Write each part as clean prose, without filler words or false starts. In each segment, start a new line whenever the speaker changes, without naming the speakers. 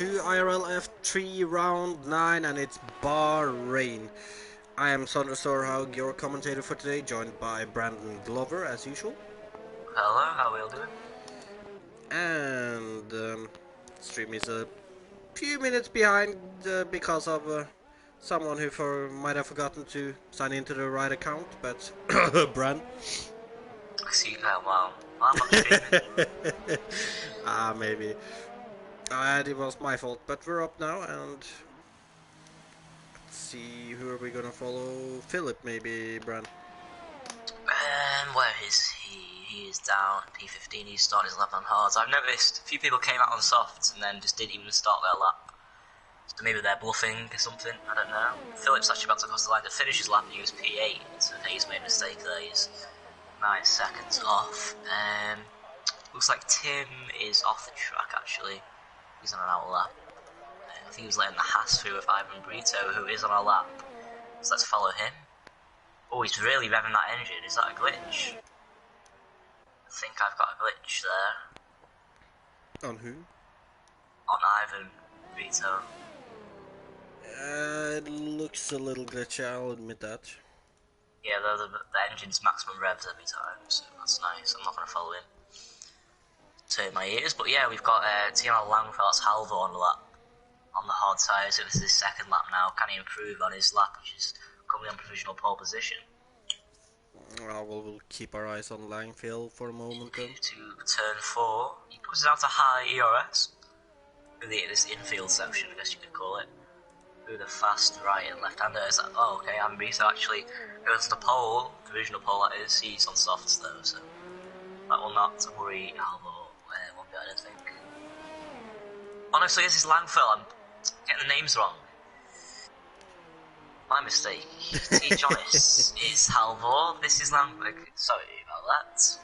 To IRL F3 round 9, and it's Bahrain. I am Sondre Sorhaug, your commentator for today, joined by Brandon Glover as usual.
Hello, how are we all doing?
And stream is a few minutes behind because of someone who might have forgotten to sign into the right account, but Brand.
See, well, I'm not streaming.
Maybe. It was my fault, but we're up now, and let's see who are we gonna follow. Philip, maybe, Brand.
Where is he? He is down P15, he's starting his lap on hards. I've noticed a few people came out on softs and then just didn't even start their lap. So maybe they're bluffing or something, I don't know. Philip's actually about to cross the line to finish his lap and he was P8, so he's made a mistake there, he's 9 seconds off. Looks like Tim is off the track actually. He's on an hour lap. I think he was letting the Haas through with Ivan Brito, who is on our lap. So let's follow him. Oh, he's really revving that engine. Is that a glitch? I think I've got a glitch there.
On who?
On Ivan Brito.
It looks a little glitchy, I'll admit that.
Yeah, the engine's maximum revs every time, so that's nice. I'm not going to follow him. Turn my ears, but yeah, we've got TML Langfeld's Halvor on the lap. On the hard tyres, so this is his second lap now. Can he improve on his lap, which is currently on provisional pole position?
Well, we'll keep our eyes on Langfield for a moment then.
To turn 4, he puts it down to high ERS. This infield section, I guess you could call it. Through the fast right and left-hander. Is that, oh, okay, Ambrito actually goes to the pole, provisional pole that is. He's on softs though, so that will not worry Halvor one bit, I don't think. Honestly, this is Langfeld. I'm getting the names wrong. My mistake. T. Jonas is Halvor. This is Langfeld. Sorry about that.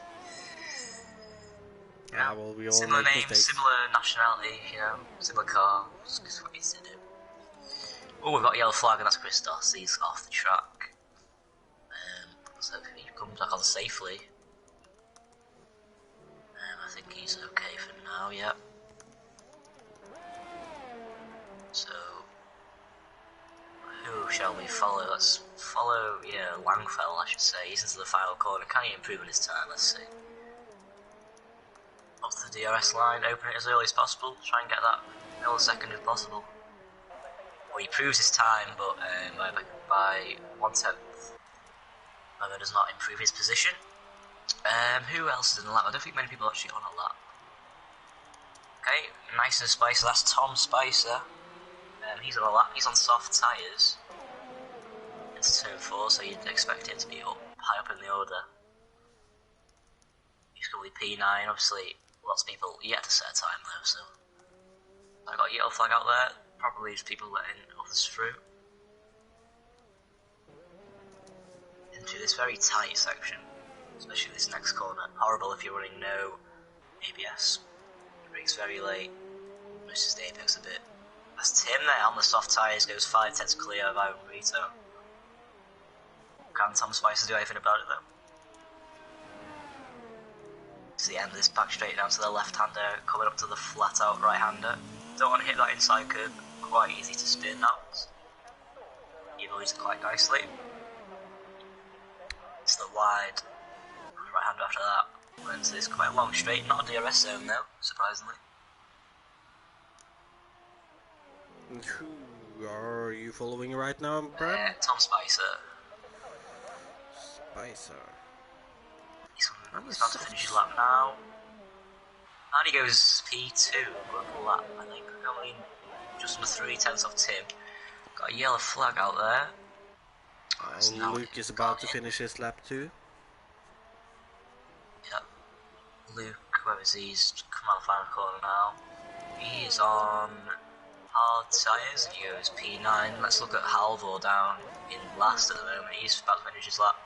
Yeah, well, we all
similar
make
names,
mistakes.
similar nationality, you know, similar car. That's what he's to do. Oh, we've got a yellow flag, and that's Christos. He's off the track. So if he comes back on safely. I think he's okay for now, yeah. So, who shall we follow? Let's follow, yeah, Langfeld, I should say. He's into the final corner. Can he improve in his time? Let's see. Off the DRS line, open it as early as possible. Try and get that millisecond if possible. Well, he proves his time, but by 1/10. However, does not improve his position. Who else is in the lap? I don't think many people are actually on a lap. Okay, nice and spicy. That's Tom Spicer. He's on a lap. He's on soft tyres. It's turn 4, so you'd expect it to be up high up in the order. He's probably P9. Obviously, lots of people yet to set a time though. So I got a yellow flag out there. Probably just people letting others through into this very tight section, especially this next corner. Horrible if you're running no ABS. It brakes very late. Misses the apex a bit. That's Tim there on the soft tyres, goes 5/10 clear of Ivan Brito. Can Tom Spicer do anything about it though? To the end of this back straight down to the left-hander, coming up to the flat-out right-hander. Don't want to hit that inside curb, quite easy to spin out. He avoids it quite nicely. It's the wide right-hander after that. Went into this quite long straight, not a DRS zone though, surprisingly.
Who are you following right now, Brad?
Tom Spicer.
Spicer.
He's about to finish his lap now. And he goes P2, global lap, I think. Only just under 3/10 off Tim. Got a yellow flag out there.
Luke is about to finish his lap too.
Yep. Luke, where is he? He's come out of the final corner now. He is on hard tyres and he goes P9. Let's look at Halvor down in last at the moment. He's about to finish his lap.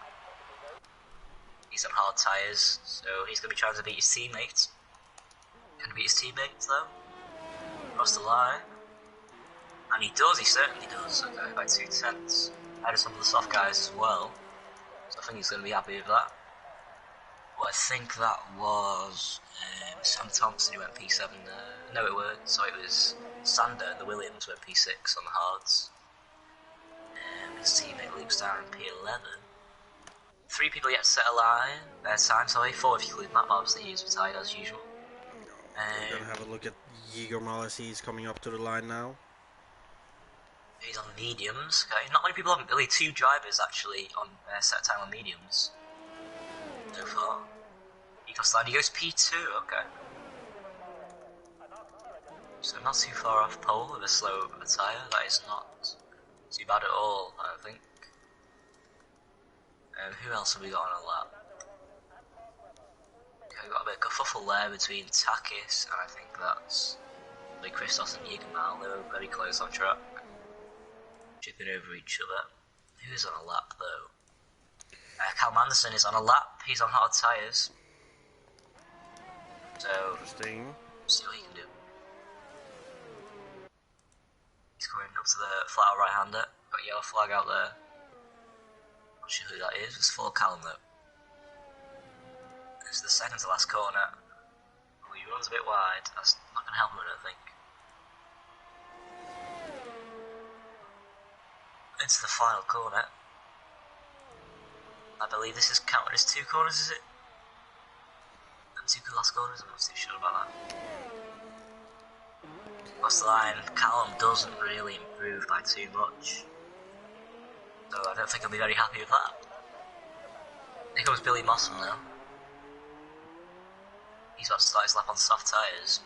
He's on hard tyres, so he's going to be trying to beat his teammates. Can he beat his teammates though? Across the line. And he does, he certainly does. Okay, by 2/10. Ahead of some of the soft guys as well. So I think he's going to be happy with that. Well, I think that was Sam Thompson who went P7 there. No, it weren't. So it was Sander and the Williams went P6 on the hards. His teammate Luke's down in P11. 3 people yet to set a line. Time, sorry, 4 if you include Matt, obviously he is retired as usual.
We're gonna have a look at Igor Malas. He's coming up to the line now.
He's on mediums. Okay, not many people have really 2 drivers actually on set time on mediums so far. He goes P2. Okay. So not too far off pole with a slow tyre. That is not too bad at all, I don't think. Who else have we got on a lap? Okay, we've got a bit of kerfuffle there between Takis and I think that's like Christos and Yigamal. They were very close on track, chipping over each other. Who's on a lap though? Cal Manderson is on a lap. He's on hard tyres. So
Interesting.
See what he can do. He's going up to the flat out right-hander. Got a yellow flag out there. Not sure who that is. It's full of Callum though. It's the second to last corner. Oh, he runs a bit wide. That's not going to help him, I don't think. Into the final corner. I believe this is counted as 2 corners, is it? And 2 last corners? I'm not too sure about that. Across the line, Callum doesn't really improve by too much. So I don't think I'll be very happy with that. Here comes Billy Mossam now. He's about to start his lap on soft tyres.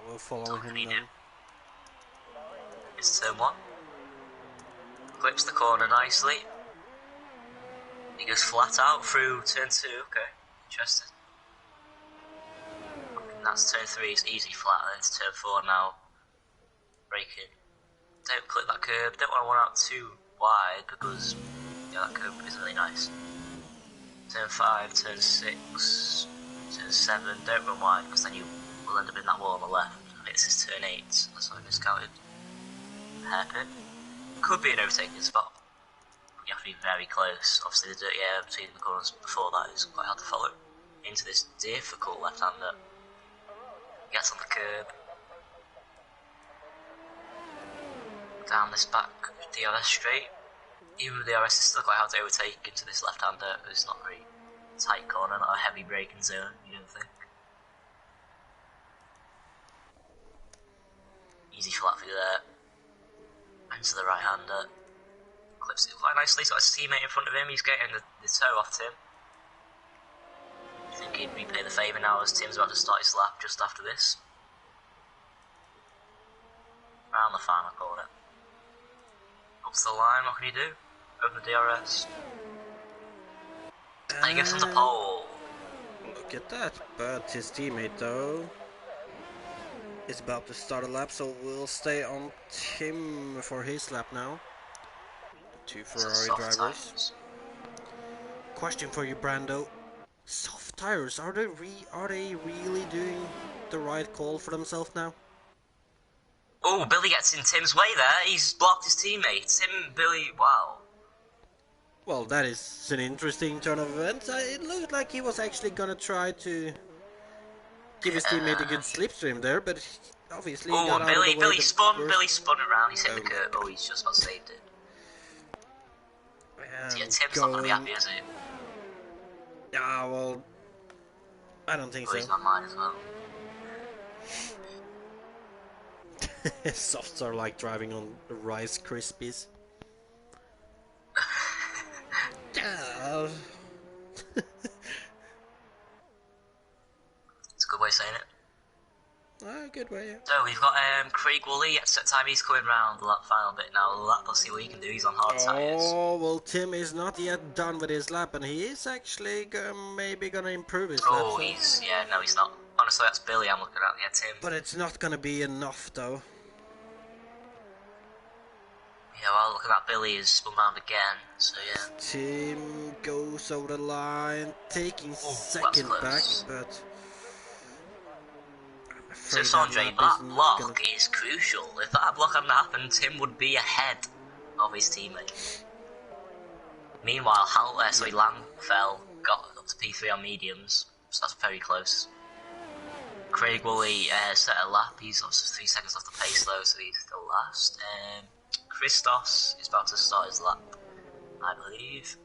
We'll follow him then.
It's turn 1. Clips the corner nicely. He goes flat out through turn 2. Okay, interesting. And that's turn 3, it's easy flat, and then it's turn 4 now. Braking. Don't clip that curb, don't want to run out too wide because that curb isn't really nice. Turn 5, turn 6, turn 7, don't run wide because then you will end up in that wall on the left. I think this is turn 8, that's why I miscounted. Hairpin. Could be an overtaking spot. You have to be very close. Obviously the dirty air between the corners before that is quite hard to follow. Into this difficult left-hander. Gets on the curb. Down this back DRS straight. Even with the DRS, it's still quite hard to overtake into this left-hander. It's not a very tight corner, not a heavy braking zone, you don't think. Easy flat through there. Into the right-hander. Clips it quite nicely, so got his teammate in front of him. He's getting the toe off Tim. I think he'd repay the favour now as Tim's about to start his lap just after this. Around the final corner. Up to the line, what can he do? Open the DRS. And he gets on the pole.
Look at that, but his teammate though is about to start a lap, so we'll stay on Tim for his lap now. 2 Ferrari drivers. Tires. Question for you, Brando. Soft tires, are they really doing the right call for themselves now?
Oh, Billy gets in Tim's way there. He's blocked his teammate. Billy, wow.
Well, that is an interesting turn of events. It looked like he was actually gonna try to give his teammate a good slipstream there, but obviously he got out of the way.
Billy spun around. He's hit the curb. Oh, he's just about saved it. So yeah, Tim's not gonna be happy, is he?
Yeah, well, I don't think so.
He's not mine as well.
Softs are like driving on Rice Krispies. Yeah.
It's a good way of saying it.
Good way, yeah.
So we've got Craig Woolley at set time. He's coming round the final bit now. Let's see what he can do. He's on hard tyres.
Oh, well, Tim is not yet done with his lap, and he is actually maybe gonna improve his lap.
Oh, he's not. Honestly, that's Billy I'm looking at. Yeah, Tim.
But it's not gonna be enough, though.
Yeah, well, looking at Billy is spun round again, so yeah.
Tim goes over the line, taking second back, but...
So Sondre, that block is crucial. If that block hadn't happened, Tim would be ahead of his teammate. Meanwhile, Langfell got up to P3 on mediums, so that's very close. Craig Woolley set a lap. He's also 3 seconds off the pace though, so he's still last. Christos is about to start his lap, I believe,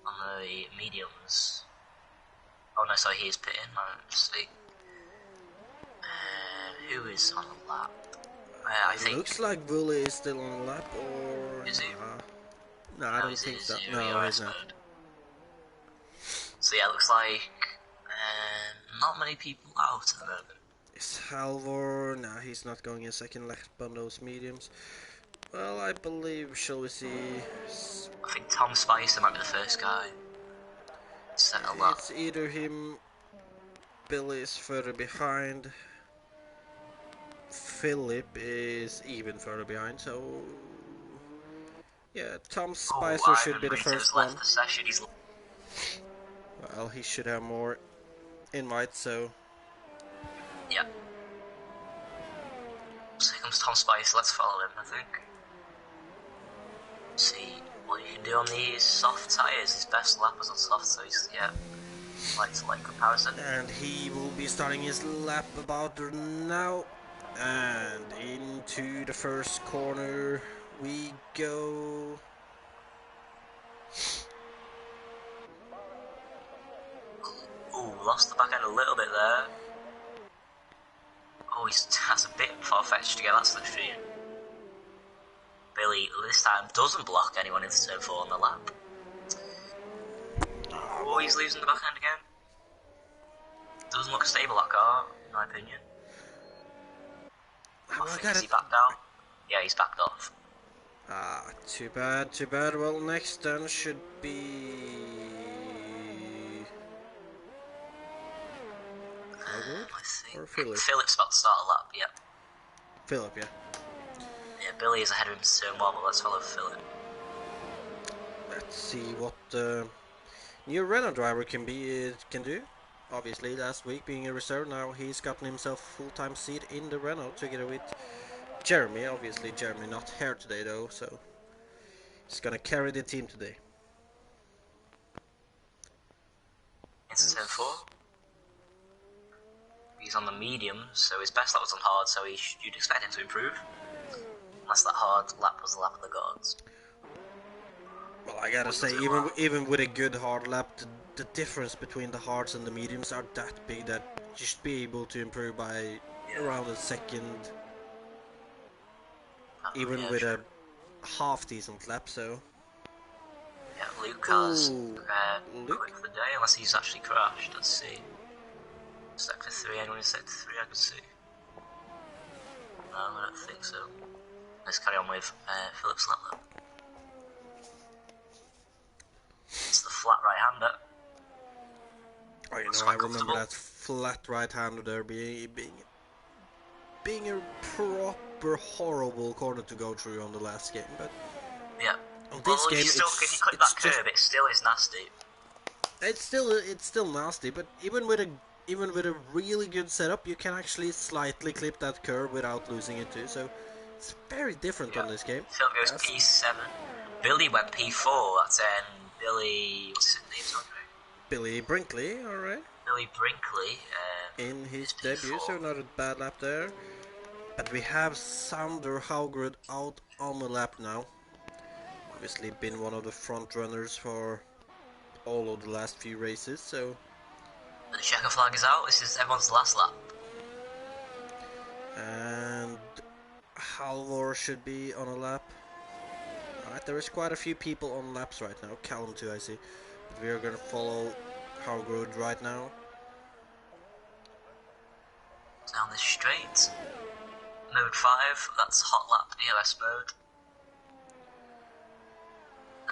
on the mediums. Oh no, sorry, he is pitting. Let's see. Who is on the lap? I think.
Looks like Woolley is still on the lap, or
Is he?
No, I don't think so. No, he's not.
So yeah, it looks like not many people out at the moment.
Is Halvor? No, he's not going in second lap on those mediums. Well, I believe, shall we see?
I think Tom Spicer might be the first guy. Set a lap.
It's either him, Billy is further behind, Philip is even further behind, so yeah, Tom Spicer should be the first one.
Left the session.
Well, he should have more invites, so
yeah. So here comes Tom Spicer, let's follow him, I think. See what you can do on these soft tyres. His best lap was on soft, so he's, yeah, like to like comparison.
And he will be starting his lap about now. And into the first corner we go.
Ooh, lost the back end a little bit there. Oh, that's a bit far-fetched to get that slipstream. Billy, this time, doesn't block anyone in turn 4 on the lap. Oh, he's losing the back end again. Doesn't look stable, that car, in my opinion. Is he backed out? Yeah, he's backed off.
Ah, too bad, too bad. Well, next then should be...
I think
or Philip?
Philip's about to start a lap, yeah.
Philip, yeah.
Yeah, Billy is ahead of him to turn 1, but let's follow Philip.
Let's see what the new Renault driver can do. Obviously, last week being a reserve, now he's gotten himself a full-time seat in the Renault together with Jeremy. Obviously, Jeremy not here today though, so he's gonna carry the team today.
It's turn 4. He's on the medium, so his best lap was on hard, so you'd expect him to improve. Unless that hard lap was the lap of the gods.
Well, I gotta say, even with a good hard lap, the difference between the hards and the mediums are that big that you should be able to improve by around a second, even with a half decent lap. So
yeah, Luke has quick for the day, unless he's actually crashed. Let's see. Sector 3, anyone in Sector 3 I can see? No, I don't think so. Let's carry on with Philip's lap. It's the flat right-hander.
Oh, you know, I remember that flat right-hander there being a proper horrible corner to go through on the last game, but
yeah.
On this game,
if you click that curve, it still is nasty.
It's still nasty, but even with a really good setup, you can actually slightly clip that curve without losing it too. So it's very different on this game.
Phil goes P7. Billy went P4. That's Billy. What's his name? Sorry.
Billy Brinkley, all right.
Billy Brinkley.
In his debut, so not a bad lap there. But we have Sondre Sorhaug out on the lap now. Obviously been one of the front runners for all of the last few races, so...
The checker flag is out, this is everyone's last lap.
And... Halvor should be on a lap. Alright, there is quite a few people on laps right now. Callum too, I see. But we are gonna follow Sorhaug right now.
Down this straight. Mode 5, that's hot lap EOS mode.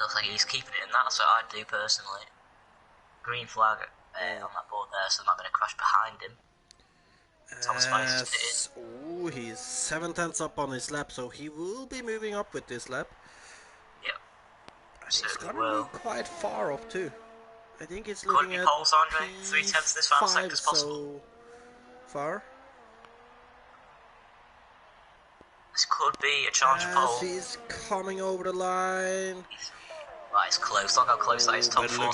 Looks like he's keeping it in that, that's what I'd do personally. Green flag on that board there, so there might have been a crash behind him. Tom Spice
ooh, he's 7 tenths up on his lap, so he will be moving up with this lap.
Yep.
He's gonna be quite far up too. I think it's looking at
poles, Andre. 3 tenths this final sector is possible.
So far.
This could be a challenge pole.
He's coming over the line.
Right, it's close. Look how close that is. Top 4.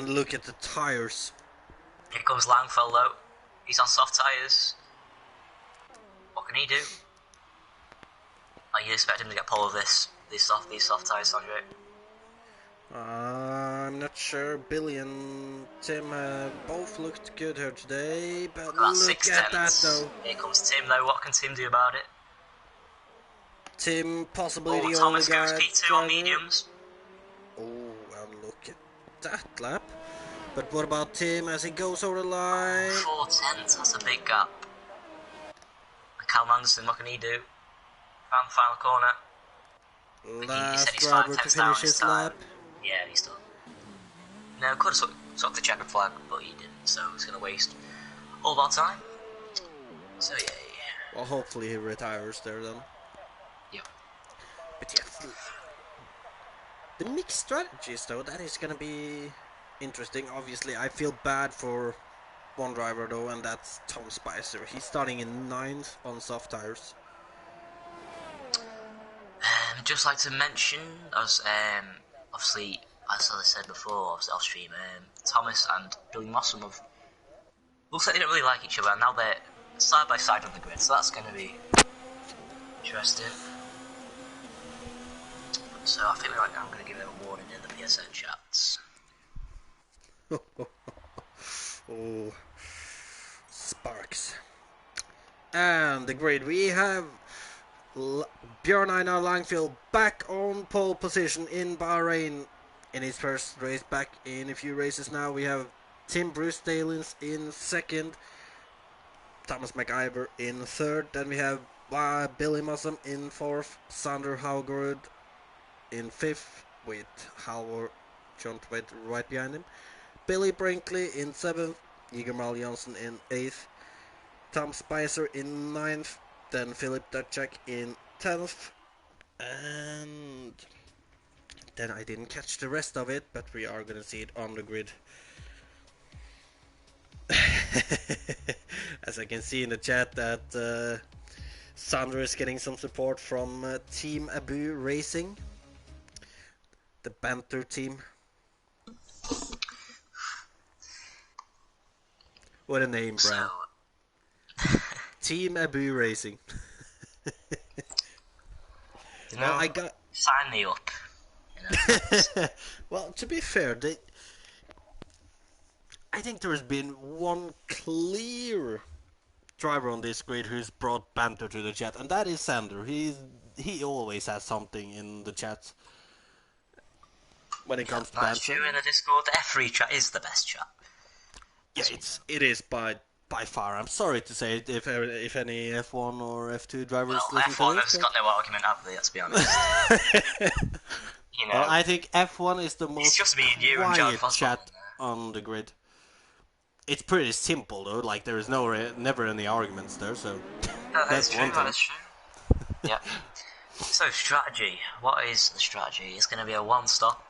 Look at the tires.
Here comes Langfellow. He's on soft tyres. What can he do? Are you expecting him to get pole of these soft tyres, Sondre?
I'm not sure. Billy and Tim both looked good here today, but
About
look at that though.
Here comes Tim though. What can Tim do about it?
Tim, possibly the only
Thomas
guy
goes P2
driver.
on mediums.
Oh, and look at that lap. But what about Tim as he goes over the line?
4/10, that's a big gap. And Cal Anderson, what can he do? Around the final corner.
Last driver to finish his lap.
Yeah, he's done. No, could have took the checkered flag, but he didn't, so he's going to waste all of our time. So yeah.
Well, hopefully he retires there then.
Yep.
But yeah, the mixed strategies though, that is going to be interesting. Obviously, I feel bad for one driver though, and that's Tom Spicer. He's starting in 9th on soft tires.
Just like to mention, as obviously, as I said before, obviously off stream, Thomas and Billy Mossam looks like they don't really like each other, and now they're side by side on the grid, so that's going to be interesting. So I feel like I'm going to give them a warning in the PSN chats.
Oh, sparks. And the grid, we have Björn Einar Langfield back on pole position in Bahrain in his first race, back in a few races now. We have Tim Bruce Dalins in 2nd, Thomas McIver in 3rd, then we have Billy Mossam in 4th, Sondre Sorhaug in 5th with Halvor Jontvedt right behind him, Billy Brinkley in 7th, Igor Johnson in 8th, Tom Spicer in 9th, then Philip Dutchak in 10th, and then I didn't catch the rest of it, but we are going to see it on the grid. As I can see in the chat that Sondre is getting some support from Team Abu Racing, the banter team. What a name, Bram. Team Abu Racing.
You know,
I got
sign me up. You know.
Well, to be fair, I think there's been one clear driver on this grid who's brought banter to the chat, and that is Sander. He always has something in the chat when it comes to banter.
That's true. In the Discord, the F3 chat is the best chat.
Yeah, it is by far. I'm sorry to say it if any F1 or F2 drivers listen
F1
to this.
has got no argument, have they? Let's be honest. You know,
well, I think F1 is the most
just me and you and John
quiet chat on the grid. It's pretty simple though. Like there is never any arguments there. So
that's true. That's true. Yeah. So strategy. What is the strategy? It's going to be a one-stop.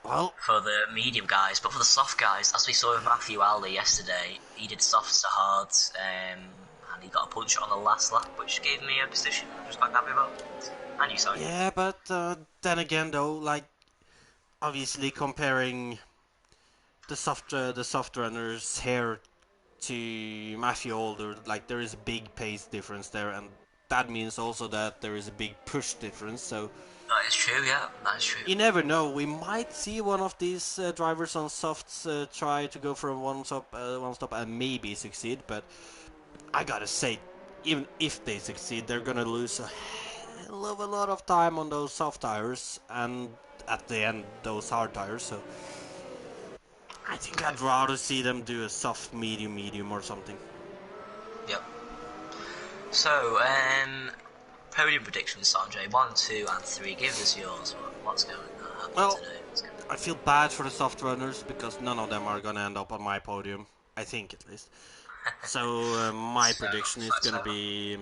Well,
for the medium guys, but for the soft guys, as we saw with Matthew Alder yesterday, he did soft to hard, and he got a punch on the last lap, which gave me a position I was quite happy about. And you saw it.
Yeah, but then again, though, like obviously comparing the soft runners here to Matthew Alder, like there is a big pace difference there, and that means also that there is a big push difference. So.
That is true, yeah, that is true.
You never know, we might see one of these drivers on softs try to go for a one stop and maybe succeed, but I gotta say, even if they succeed, they're gonna lose a hell of a lot of time on those soft tires, and at the end, those hard tires, so I think I'd rather see them do a soft medium or something.
Yep. So, podium predictions, Sondre. 1, 2, and 3. Give us yours. What's going on?
Well, I feel bad for the soft runners because none of them are going to end up on my podium. I think, at least. So, my prediction is going to be...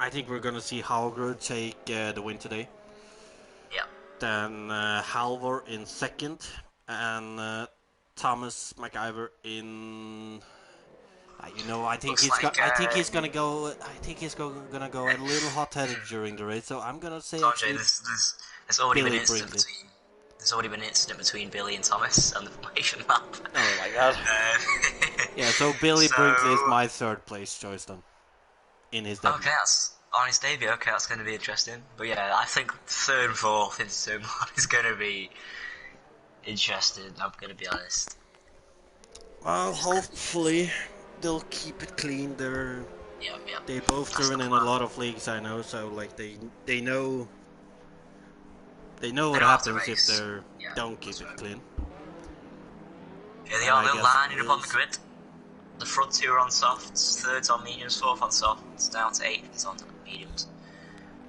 I think we're going to see Halvor take the win today.
Yeah.
Then Halvor in 2nd. And Thomas McIver in... I think he's gonna go. I think he's gonna go a little hot-headed during the race. So I'm gonna say.
Actually, there's already been incident between. There's already been an incident between Billy and Thomas on the formation map.
Oh my god! Yeah, so Billy
So,
Brinkley is my third place choice then. In his debut.
okay, that's on his debut. Okay, that's going to be interesting. But yeah, I think third and fourth in Turn 1 is going to be interesting, I'm going to be honest.
Well, hopefully they'll keep it clean.
Yep.
They both
That's the
driven in a
plan.
lot of leagues, I know. So like they know
They
what
know how to
happens if
race.
they
Yeah,
don't keep
that's
it
right.
clean.
Here they
And
are,
I
they're
guess
lining up on the
it's
grid. The front two are on softs, third's on mediums, fourth on softs, down to eighth is on mediums.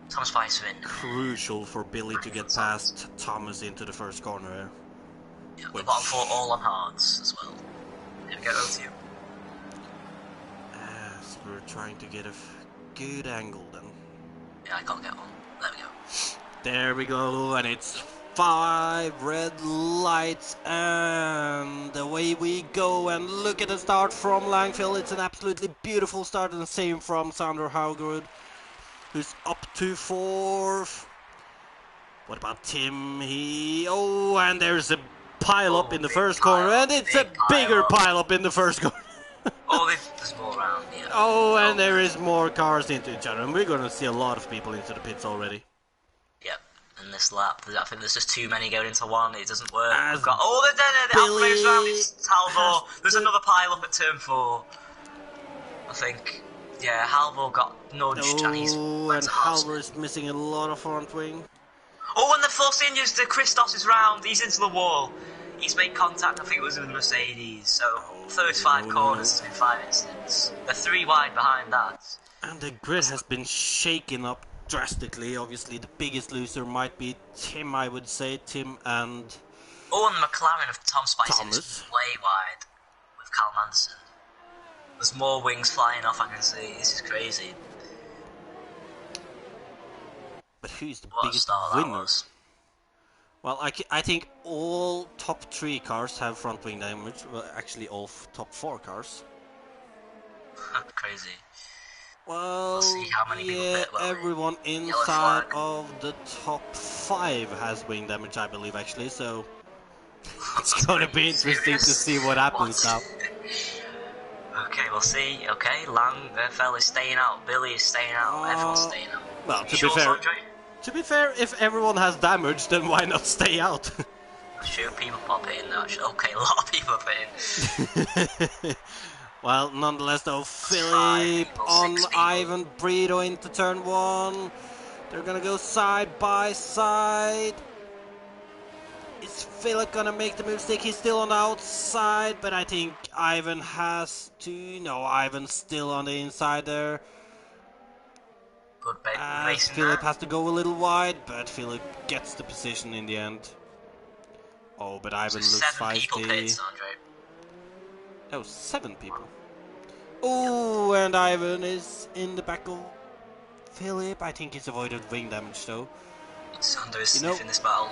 Thomas Weissman.
crucial for Billy to get past Thomas into the first corner.
Yeah, the bottom four all on hards as well. Here we go, over to you.
As we're trying to get a good angle then.
Yeah, I can't get one. There we go.
There we go, and it's 5 red lights, and away we go. And look at the start from Langfield. It's an absolutely beautiful start, and the same from Sondre Sorhaug, who's up to 4th. What about Tim? And there's a pile up in the first corner, and it's a bigger pile up in the first corner.
There's more around, yeah.
And there is more cars into each other, and we're gonna see a lot of people into the pits already.
Yep, in this lap, I think there's just too many going into one, it doesn't work.
As
We've got, the Alder's round, it's Halvor. There's another pile up at turn 4. I think, yeah, Halvor got nudged and he's went to
Halvor is missing a lot of front wing.
And the Force Indians to Christos' round, he's into the wall. He's made contact, I think it was with the Mercedes, so first 5 corners has been 5 incidents. They're 3 wide behind that.
And the grid has been shaken up drastically. Obviously, the biggest loser might be Tim, I would say. Tim and...
and the McLaren of Tom Spicer is way wide with Cal Manson. There's more wings flying off, I can see. This is crazy.
But who's the biggest winner? Well, I think all top 3 cars have front wing damage. Well, actually all top 4 cars.
Crazy.
Well,
we'll see how many people
everyone inside of the top 5 has wing damage, I believe, actually. So it's going to be interesting to see what happens now.
Okay, we'll see. Okay, Fell is staying out. Billy is staying out. Everyone's staying out.
Well, to be fair, if everyone has damage, then why not stay out?
Sure, people pop it in, actually. Okay, a lot of people put in.
Well, nonetheless, though, Philip on Ivan Brito into turn 1. They're gonna go side by side. Is Philip gonna make the mistake? He's still on the outside, but I think Ivan has to. No, Ivan's still on the inside there. Philip has to go a little wide, but Philip gets the position in the end. Oh, but Ivan looks feisty. 7 people. Oh, and Ivan is in the back of Philip. I think he's avoided wing damage though.
Sondre is sniffing this battle.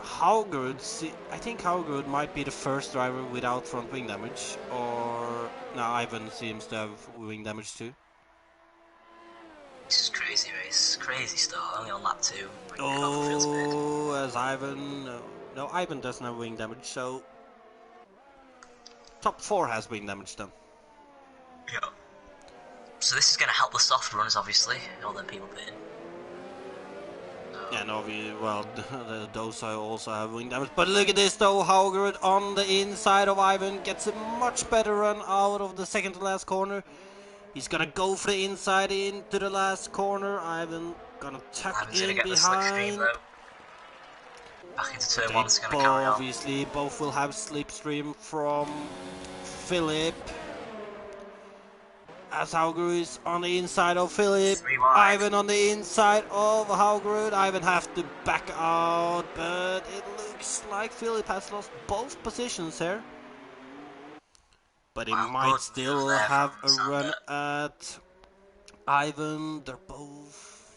I think Haugard might be the first driver without front wing damage. Or now Ivan seems to have wing damage too.
This is crazy race. Crazy start. Only on lap 2.
As Ivan... No, Ivan doesn't have wing damage, so... Top 4 has wing damage then.
Yeah. So this is going to help the soft runners, obviously. All them people put in.
Yeah, no, those also have wing damage. But look at this though, Haugard on the inside of Ivan gets a much better run out of the second to last corner. He's gonna go for the inside into the last corner. Ivan gonna tuck in behind.
Back into turn 1, it's gonna carry on.
Obviously, both will have slipstream from Philip. As Haugard is on the inside of Philip. Ivan on the inside of Haugard. Ivan has to back out, but it looks like Philip has lost both positions here. But he might still have a run at Ivan. They're both...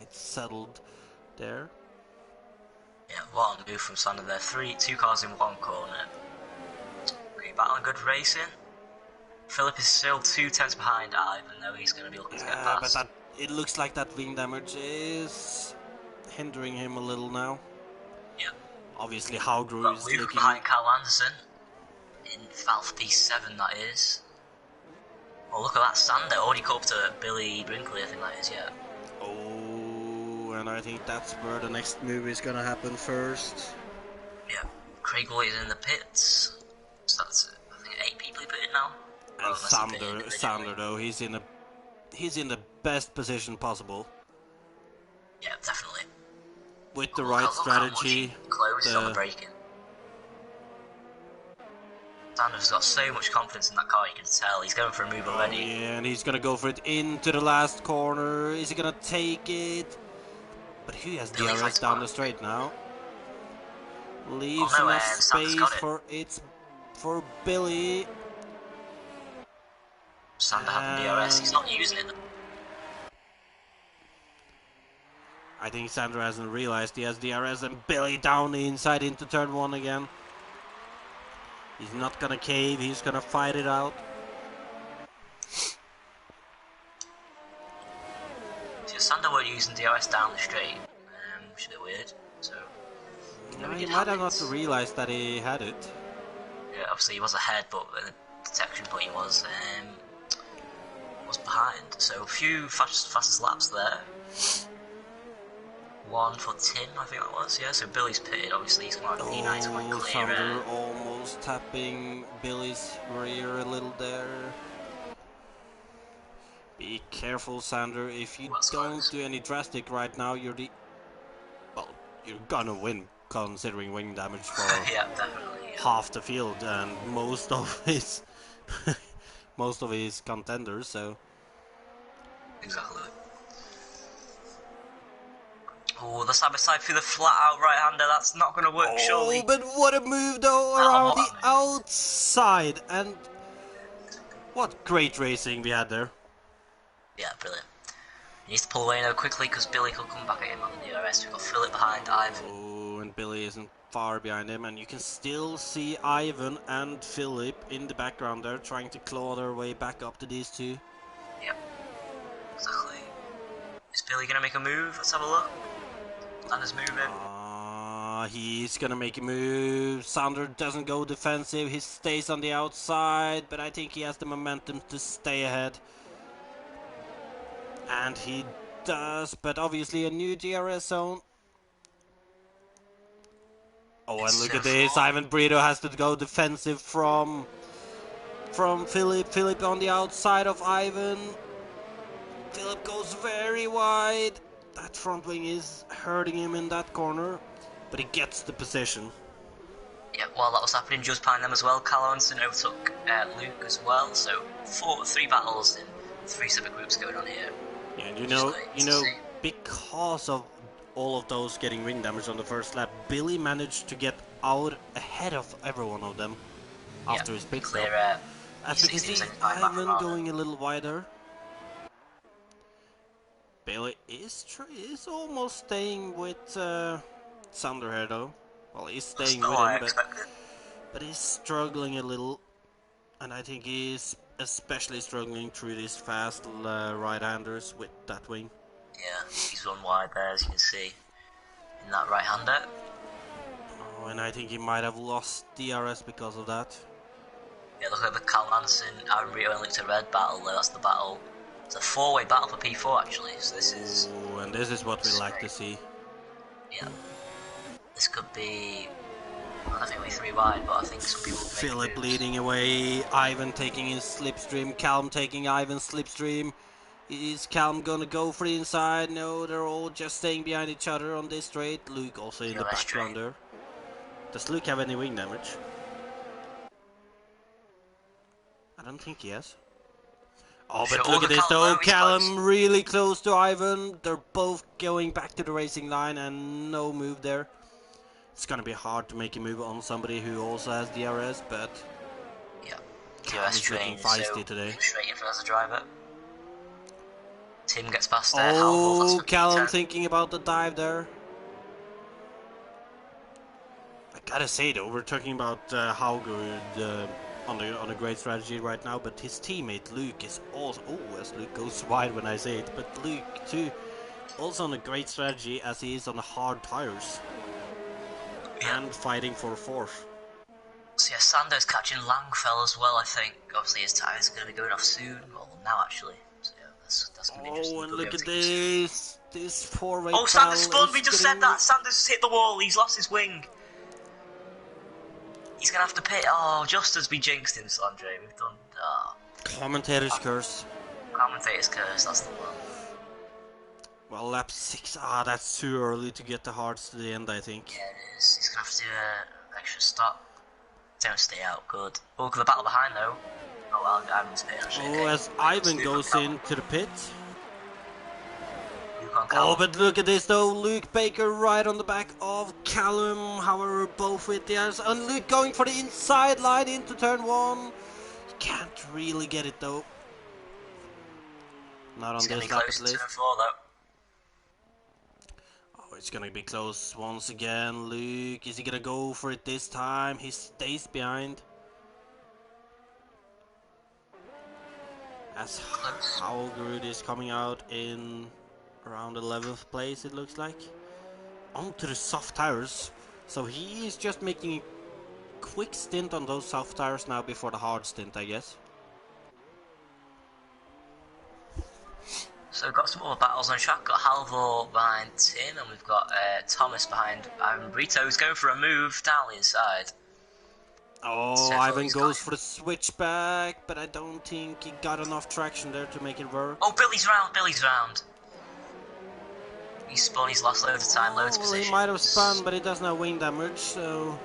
it's settled there.
Yeah, what a move from Sondre there. 2 cars in 1 corner. Great battle and good racing. Philip is still 2 tenths behind Ivan, though he's going to be looking to get past.
But it looks like that wing damage is hindering him a little now.
Yeah.
Obviously, Haugard is looking...
behind Cal Anderson. in battle for P7, that is. Oh, look at that Sander, already caught up to Billy Brinkley, I think that is, yeah.
Oh, and I think that's where the next move is gonna happen first.
Yeah, Craig Lloyd is in the pits. So that's, I think, 8 people he put in now.
And Sander though, he's in the best position possible.
Yeah, definitely.
With the right strategy.
Close on the braking. Sander's got so much confidence in that car, you can tell. He's going for a move already.
Yeah, and he's gonna go for it into the last corner. Is he gonna take it? But he has DRS down the straight now. Leaves enough space for Billy.
Sander having DRS, he's not using it.
I think Sander hasn't realized he has DRS, and Billy down the inside into turn 1 again. He's not gonna cave, he's gonna fight it out.
See, Sander were using DRS down the straight, which is a bit weird. So
he might have not realized that he had it.
Yeah, obviously he was ahead, but the detection point he was behind. So a few fastest laps there. 1 for Tim, I think that was. Yeah, so Billy's pitted. Obviously he's going to P9 quite clear.
Sander almost tapping Billy's rear a little there. Be careful, Sander. If you don't do any drastic right now, you're gonna win, considering wing damage for
yeah, definitely, yeah.
half the field and most of his contenders. So
exactly. Oh, the side by side through the flat out right hander. That's not going to work, surely.
Oh, but what a move though around the outside, and what great racing we had there.
Yeah, brilliant. He needs to pull away now quickly because Billy could come back at him on the DRS. We've got Philip behind Ivan.
Oh, and Billy isn't far behind him, and you can still see Ivan and Philip in the background there trying to claw their way back up to these two.
Yep, exactly. Is Billy going to make a move? Let's have a look. Sander's moving.
He's going to make a move. Sander doesn't go defensive, he stays on the outside, but I think he has the momentum to stay ahead. And he does, but obviously a new DRS zone. Oh, and look at this. Ivan Brito has to go defensive from Philip. Philip on the outside of Ivan. Philip goes very wide. That front wing is hurting him in that corner, but he gets the position.
Yeah, while that was happening, just behind them as well, Cal Aronson overtook Luke as well. So 3 battles in 3 separate groups going on here.
Yeah, and you know, because of all of those getting wing damage on the first lap, Billy managed to get out ahead of every one of them after his pit stop. As we can see, Ivan going a little wider. Billy is almost staying with Sander here though. Well, he's staying with him, but he's struggling a little, and I think he's especially struggling through these fast right-handers with that wing.
Yeah, he's run wide there, as you can see, in that right-hander.
Oh, and I think he might have lost DRS because of that.
Yeah, look at the Cal Aronson, Aaron Brito and Luke to Red battle there, that's the battle. It's a 4-way battle for P4 actually, so this is...
Oh, and this is what we like to see.
Yeah. This could be... I don't think it'll be 3 wide, but I think some people...
Philip leading away, Ivan taking his slipstream, Calm taking Ivan's slipstream. Is Calm gonna go for the inside? No, they're all just staying behind each other on this straight. Luke also in the background there. Does Luke have any wing damage? I don't think he has. Oh, but look at this though, Callum really close to Ivan. They're both going back to the racing line and no move there. It's gonna be hard to make a move on somebody who also has DRS, but
yeah,
Callum is looking feisty today.
Straight in for as a driver. Tim gets past
there. Oh, Callum thinking about the dive there. I gotta say though, we're talking about how good on a great strategy right now, but his teammate Luke is also, as Luke goes wide when I say it, but Luke too, also on a great strategy as he is on the hard tires and fighting for 4th.
So yeah, Sando's catching Langfell as well, I think. Obviously his tyres are going to be going off soon. Well, now actually. So yeah, that's going to be interesting.
Oh, and look at this. This four-way
Oh, Sando's spun! We just said that! Sando's hit the wall, he's lost his wing. He's going to have to pit. Oh, just as we jinxed him, Sondre. We've done...
Commentator's curse.
Commentator's curse, that's the one.
Well, lap 6. That's too early to get the hards to the end, I think.
Yeah, it is. He's going to have to do an extra stop. Don't stay out, good. Oh, look at the battle behind, though. Oh, well, Ivan's pit, actually.
Oh,
okay.
as Ivan goes into the pit.
Luke
Oh, but look at this, though. Luke Baker right on the back of Callum. However, both with the others. And Luke going for the inside line into turn 1. Can't really get it, though. Not on this lap, at least.
Turn 4, though.
It's gonna be close once again. Luke, is he gonna go for it this time? He stays behind. As Haugerud is coming out in around 11th place, it looks like. Onto the soft tires. So he is just making a quick stint on those soft tires now before the hard stint, I guess.
So we've got some more battles on track. Got Halvor behind Tim, and we've got Thomas behind Brito, who's going for a move down the inside.
Oh, so Ivan goes for the switchback, but I don't think he got enough traction there to make it work.
Oh, Billy's round. He spun, he's lost loads of time, loads of positions.
He might have spun, but he doesn't have wing damage, so...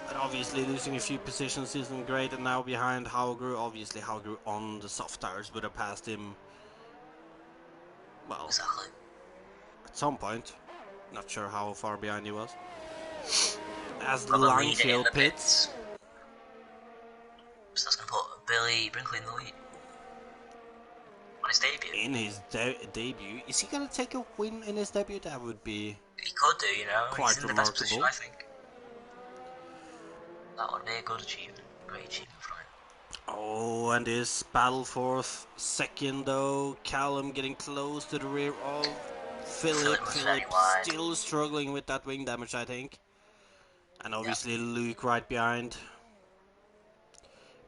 But obviously losing a few positions isn't great, and now behind Hauger, obviously Hauger on the soft tires would have passed him. Well,
exactly.
At some point. Not sure how far behind he was. As the Langfield pits.
So that's going to put Billy Brinkley in the lead. On his debut.
In his debut? Is he going to take a win in his debut? That would be...
He could do, you know.
Quite
He's in
remarkable.
the best position, I think. That would be a good achievement. Great achievement for him.
Oh, and this battle for second though. Callum getting close to the rear of Philip. Philip still struggling with that wing damage, I think. And obviously Luke right behind.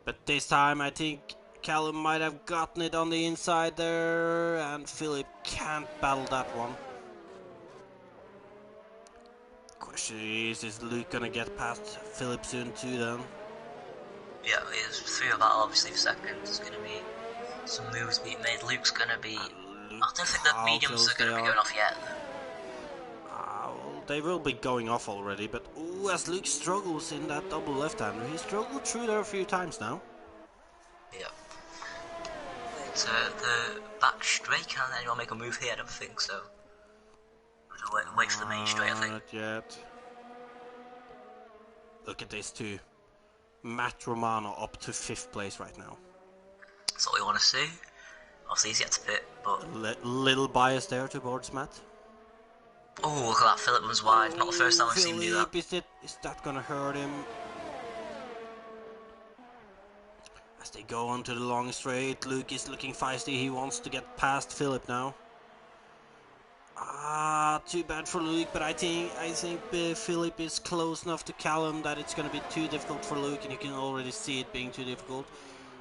But this time I think Callum might have gotten it on the inside there. And Philip can't battle that one. Question is Luke gonna get past Philip soon too then?
Yeah, it's through a battle obviously for second. There's going to be some moves being made. Luke's going to be... I don't think the mediums are going to be going off yet.
Well, they will be going off already, but ooh, as Luke struggles in that double left-hander, he struggled through there a few times now.
Yeah. It's the back straight. Can anyone make a move here? I don't think so. Wait for the main straight, I think.
Not yet. Look at this too. Matt Romano up to 5th place right now.
That's what we want to see. Obviously he's yet to pit, but...
Little bias there towards Matt.
Oh, look at that, Philip was wide. Not the first time I've seen him do that.
Is that gonna hurt him? As they go onto the long straight, Luke is looking feisty. He wants to get past Philip now. Too bad for Luke, but I think Philip is close enough to Callum that it's going to be too difficult for Luke, and you can already see it being too difficult.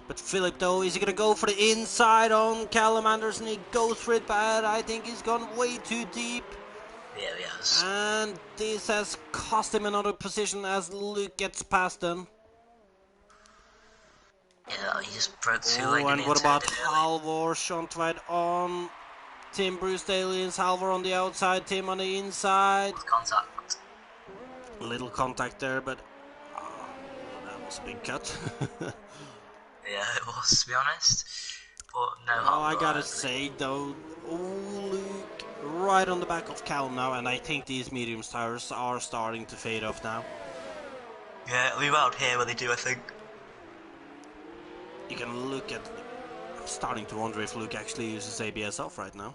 But Philip, though, is he going to go for the inside on Callum Anderson? He goes for it, but I think he's gone way too deep.
Yeah, he has.
And this has cost him another position as Luke gets past him.
Yeah, he just broke through.
Oh, and what about Halvor? Shontvide on Tim Bruce Dalians, Halvor on the outside, Tim on the inside.
Contact.
Little contact there, but that was a big cut.
Yeah, it was, to be honest. But no,
I gotta say though, Luke right on the back of Callum now, and I think these medium tires are starting to fade off now.
Yeah, it'll be around here where they do, I think.
You can look at... I'm starting to wonder if Luke actually uses ABS off right now.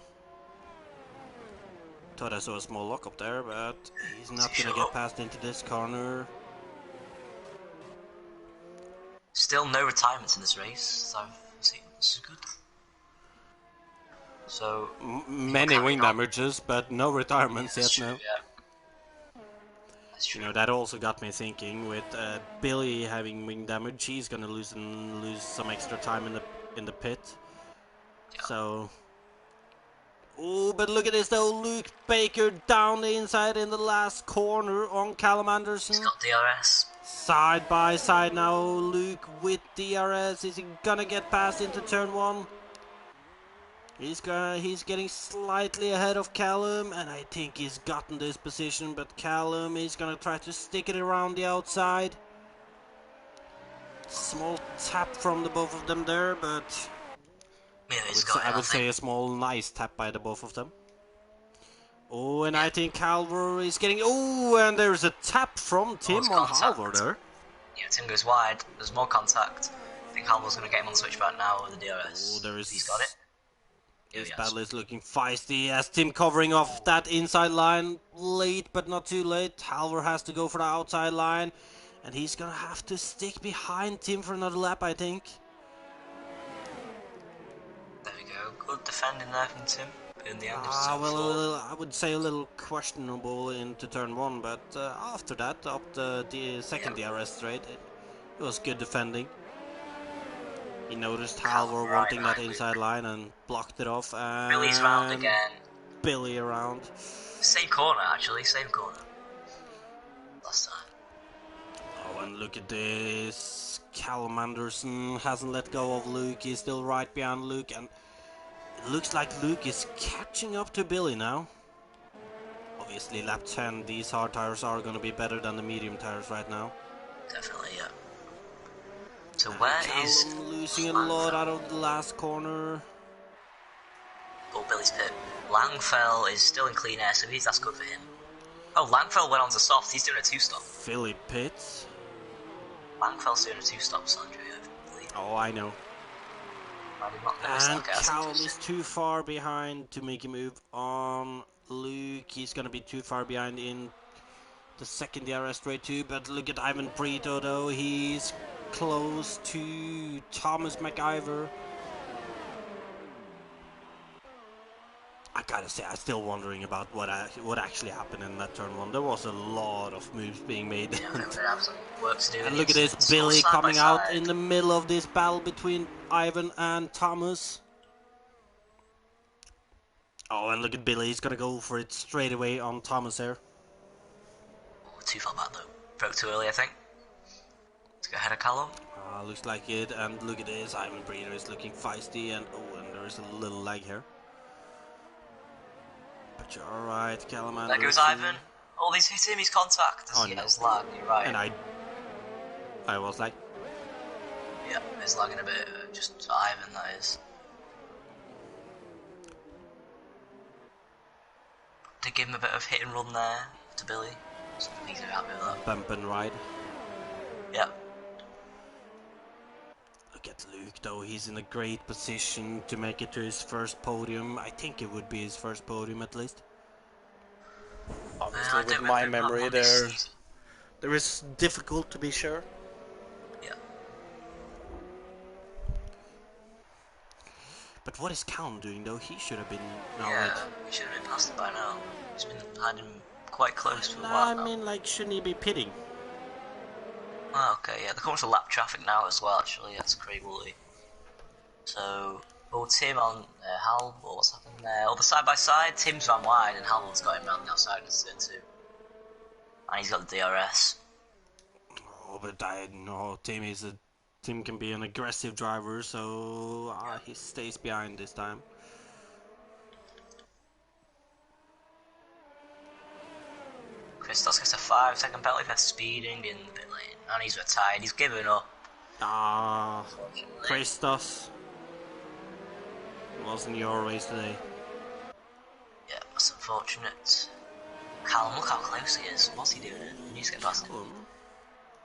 Thought I saw a small lock up there, but he's not gonna get past into this corner.
Still no retirements in this race, as I've seen. This is good. So...
many wing damages, but no retirements yet, no.
Yeah.
You know, that also got me thinking. With Billy having wing damage, he's gonna lose some extra time in the pit.
Yeah.
So. Oh, but look at this though, Luke Baker down the inside in the last corner on Callum Anderson.
He's got DRS.
Side by side now, Luke with DRS. Is he gonna get past into turn 1? He's getting slightly ahead of Callum, and I think he's gotten this position, but Callum is gonna try to stick it around the outside. Small tap from the both of them there, but
Yeah,
I would say a small nice tap by the both of them. Oh, and I think Halvor is getting... Oh, and there's a tap from Tim on Halvor there.
Yeah, Tim goes wide. There's more contact. I think Halvor's going to get him on the switchback now with the DRS.
Oh,
He's got it.
This battle is looking feisty as Tim covering off that inside line. Late, but not too late. Halvor has to go for the outside line. And he's going to have to stick behind Tim for another lap, I think.
There we go. Good defending there from Tim. In the end,
well, I would say a little questionable into turn 1, but after that, up the second DRS straight, it was good defending. He noticed Halvor wanting that inside line and blocked it off. And
Billy's round again.
Billy around.
Same corner, actually, same corner. Last time.
Oh, and look at this. Callum Anderson hasn't let go of Luke. He's still right behind Luke, and it looks like Luke is catching up to Billy now. Obviously, lap 10, these hard tires are going to be better than the medium tires right now.
Definitely, yeah. So where is
Callum losing a lot out of the last corner?
Oh, Billy's pit. Langfell is still in clean air, so that's good for him. Oh, Langfell went on to soft. He's doing a 2-stop.
Philly pits.
Langfell's doing a 2-stop, Sondre, I believe.
Oh, I know. And Callum is too far behind to make a move on Luke. He's gonna be too far behind in the second DRS straight too. But look at Ivan Brito though. He's close to Thomas McIver. I gotta say, I'm still wondering about what actually happened in that turn 1. There was a lot of moves being made.
Yeah, have some work to do.
And look at this, Billy coming out in the middle of this battle between Ivan and Thomas. Oh, and look at Billy, he's gonna go for it straight away on Thomas there.
Oh, too far back though. Broke too early, I think. Let's go ahead of Callum.
Looks like it, and look at this, Ivan Breeder is looking feisty, and oh, and there's a little lag here. But you're alright, Callum Anderson.
There goes Ivan. Oh, he's hit him, he's contact. There's lag, you're right.
And I was like...
Yeah, it's lagging a bit, just Ivan, that is. Did give him a bit of hit and run there to Billy. So he's very happy with that.
Bump and ride.
Yeah.
Look at Luke though, he's in a great position to make it to his first podium. I think it would be his first podium at least. Obviously with my memory there is difficult to be sure.
Yeah.
But what is Callum doing though? He should have been
he should have been past it by now. He's been had him quite close for a while now.
I mean, like, shouldn't he be pitting?
Oh, okay, yeah, they're coming to lap traffic now as well, actually, that's Craig Woolley. So, Tim on Hal, what's happened there? Oh, the side by side, Tim's ran wide and Hal's got him round the outside in turn 2. And he's got the DRS.
Oh, but I know Tim can be an aggressive driver, so he stays behind this time.
Christos gets a 5-second penalty for speeding in the pit lane, and he's retired. He's given up.
Christos. It wasn't your race today.
Yeah, that's unfortunate. Callum, look how close he is. What's he doing? He needs to get past him.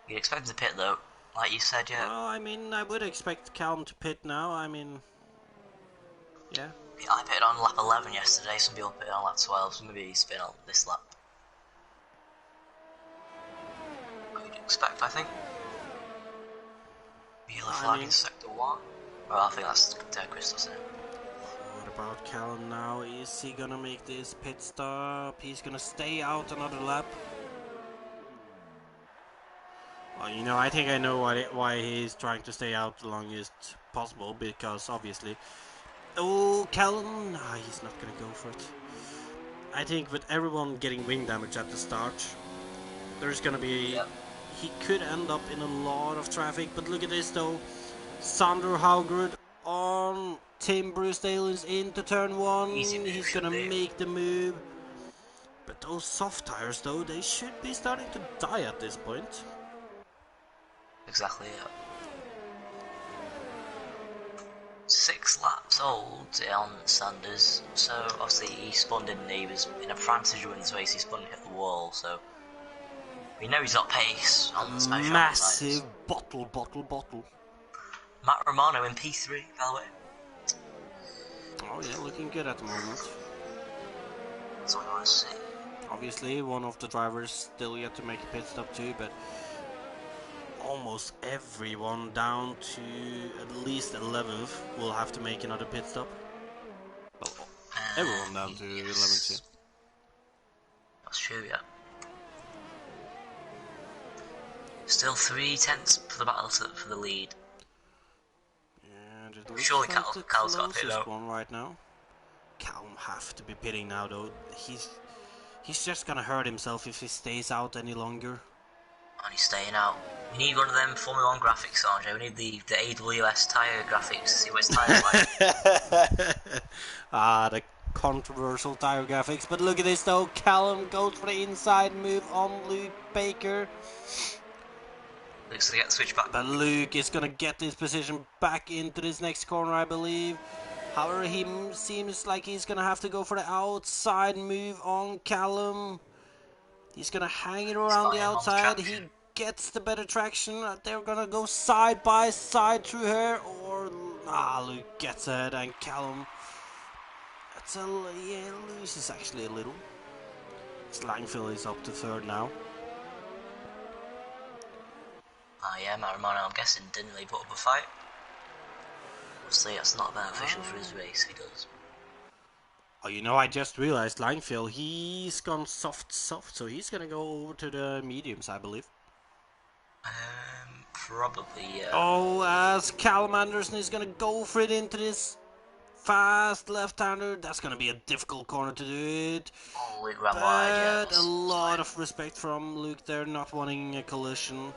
You'd expect him to pit though, like you said, yeah.
Well, I mean, I would expect Callum to pit now. I mean, yeah.
I pitted on lap 11 yesterday. Some people pitted on lap 12, so maybe he's been on this lap. Expect, I think. Yellow flag in sector 1. Well, I think that's Christos in it.
What about Callum now? Is he gonna make this pit stop? He's gonna stay out another lap. Well, you know, I think I know why he's trying to stay out the longest possible, because obviously... Oh, Callum! Nah, he's not gonna go for it. I think with everyone getting wing damage at the start, there's gonna be...
Yep.
He could end up in a lot of traffic, but look at this though. Sondre Sorhaug on Tim Brucedale is into turn 1.
Easy move,
He's
should
gonna
be.
make the move. But those soft tires though, they should be starting to die at this point.
Exactly, yeah. 6 laps old on Sanders, so obviously he spun in and he was in a prime position in this race, he spun and hit the wall, so we know he's got pace on the Spanish
Massive bottle.
Matt Romano in P3, by the way.
Oh yeah, looking good at the moment.
That's what I want to see.
Obviously, one of the drivers still yet to make a pit stop too, but almost everyone down to at least 11th will have to make another pit stop. Well, everyone down to 11th too.
That's true, yeah. Still 3 tenths for the battle for the lead.
And it looks
Surely
like the
Cal's got to pit
closest
out.
one right now. Cal have to be pitting now though. He's just gonna hurt himself if he stays out any longer.
And he's staying out. We need one of them Formula 1 graphics, Sondre. We need the AWS tyre graphics to see what his tyres like.
The controversial tyre graphics. But look at this though. Callum goes for the inside move on Luke Baker.
Luke's gonna get the switch back.
But Luke is gonna get this position back into this next corner, I believe. However, he seems like he's gonna have to go for the outside move on Callum. He's gonna hang it around the outside. He gets the better traction. They're gonna go side by side through her, or Luke gets ahead and Callum. Loses actually a little. Langfield is up to 3rd now.
Yeah, Matt Romano, I'm guessing, didn't really put up a fight. Obviously, that's not beneficial for his race, he does.
Oh, you know, I just realized Langfield, he's gone soft, so he's gonna go over to the mediums, I believe.
Probably, yeah.
Oh, as Callum Anderson is gonna go for it into this fast left-hander. That's gonna be a difficult corner to do it.
Oh, Luke ran wide, yeah.
A lot of respect from Luke there, not wanting a collision.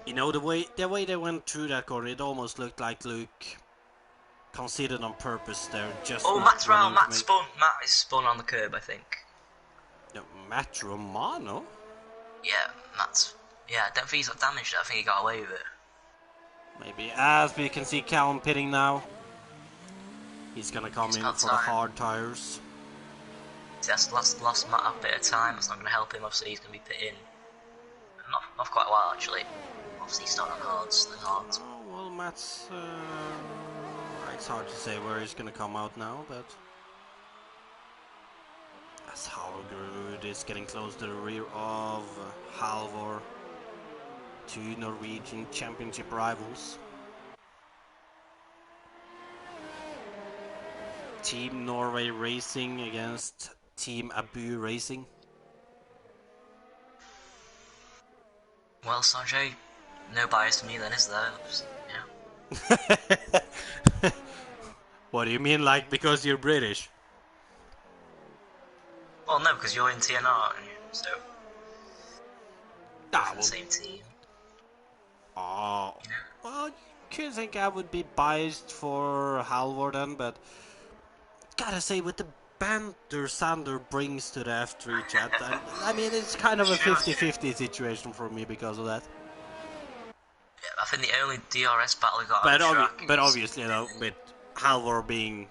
You know, the way they went through that corner, it almost looked like Luke conceded on purpose there. Just
Matt's round. Matt spun. Matt is spun on the curb, I think.
No, Matt Romano?
Yeah, Matt's. Yeah, I don't think he's got damaged. I think he got away with it.
Maybe. As we can see Callum pitting now. He's gonna come in for the hard tires.
That's lost Matt a bit of time. It's not gonna help him. Obviously, he's gonna be pitting. Not quite a while actually. Obviously, he's starting on hards, then hards.
Oh, well, Matt's. It's hard to say where he's gonna come out now, but. As Haugerud is getting close to the rear of Halvor. 2 Norwegian championship rivals. Team Norway Racing against Team Abu Racing.
Well, Sanjay, no bias to me then, is there?
Yeah. What do you mean, like, because you're British?
Well, no, because you're in TNR, aren't you? So.
Well,
the same team.
Oh. You know? Well, you could think I would be biased for Halvor then, but. Gotta say, with the banter Sander brings to the F3 chat, I mean, it's kind of a 50-50 situation for me because of that.
Yeah, I think the only DRS battle we got
but obviously, you know, with Halvor being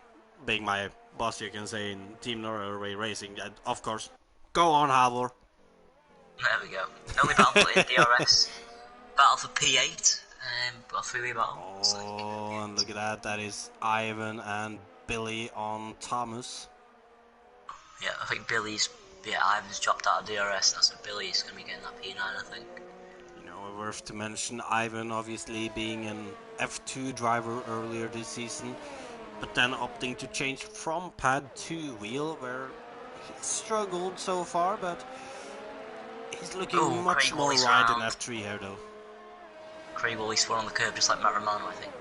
my boss, you can say, in Team Norway Racing, of course, go on, Halvor.
There we go. Only battle in DRS. Battle for P8, a 3-way battle.
Oh, and look at that, that is Ivan and Billy on Thomas.
Yeah, I think Ivan's dropped out of DRS now, so Billy's going to be getting that P9, I think.
You know, worth to mention, Ivan obviously being an F2 driver earlier this season, but then opting to change from pad to wheel, where he struggled so far, but He's looking
Oh,
much
Craig
more
Woolley's
right in
round.
F3 here though.
Craig Woolley spun on the curb just like Matt Romano, I think.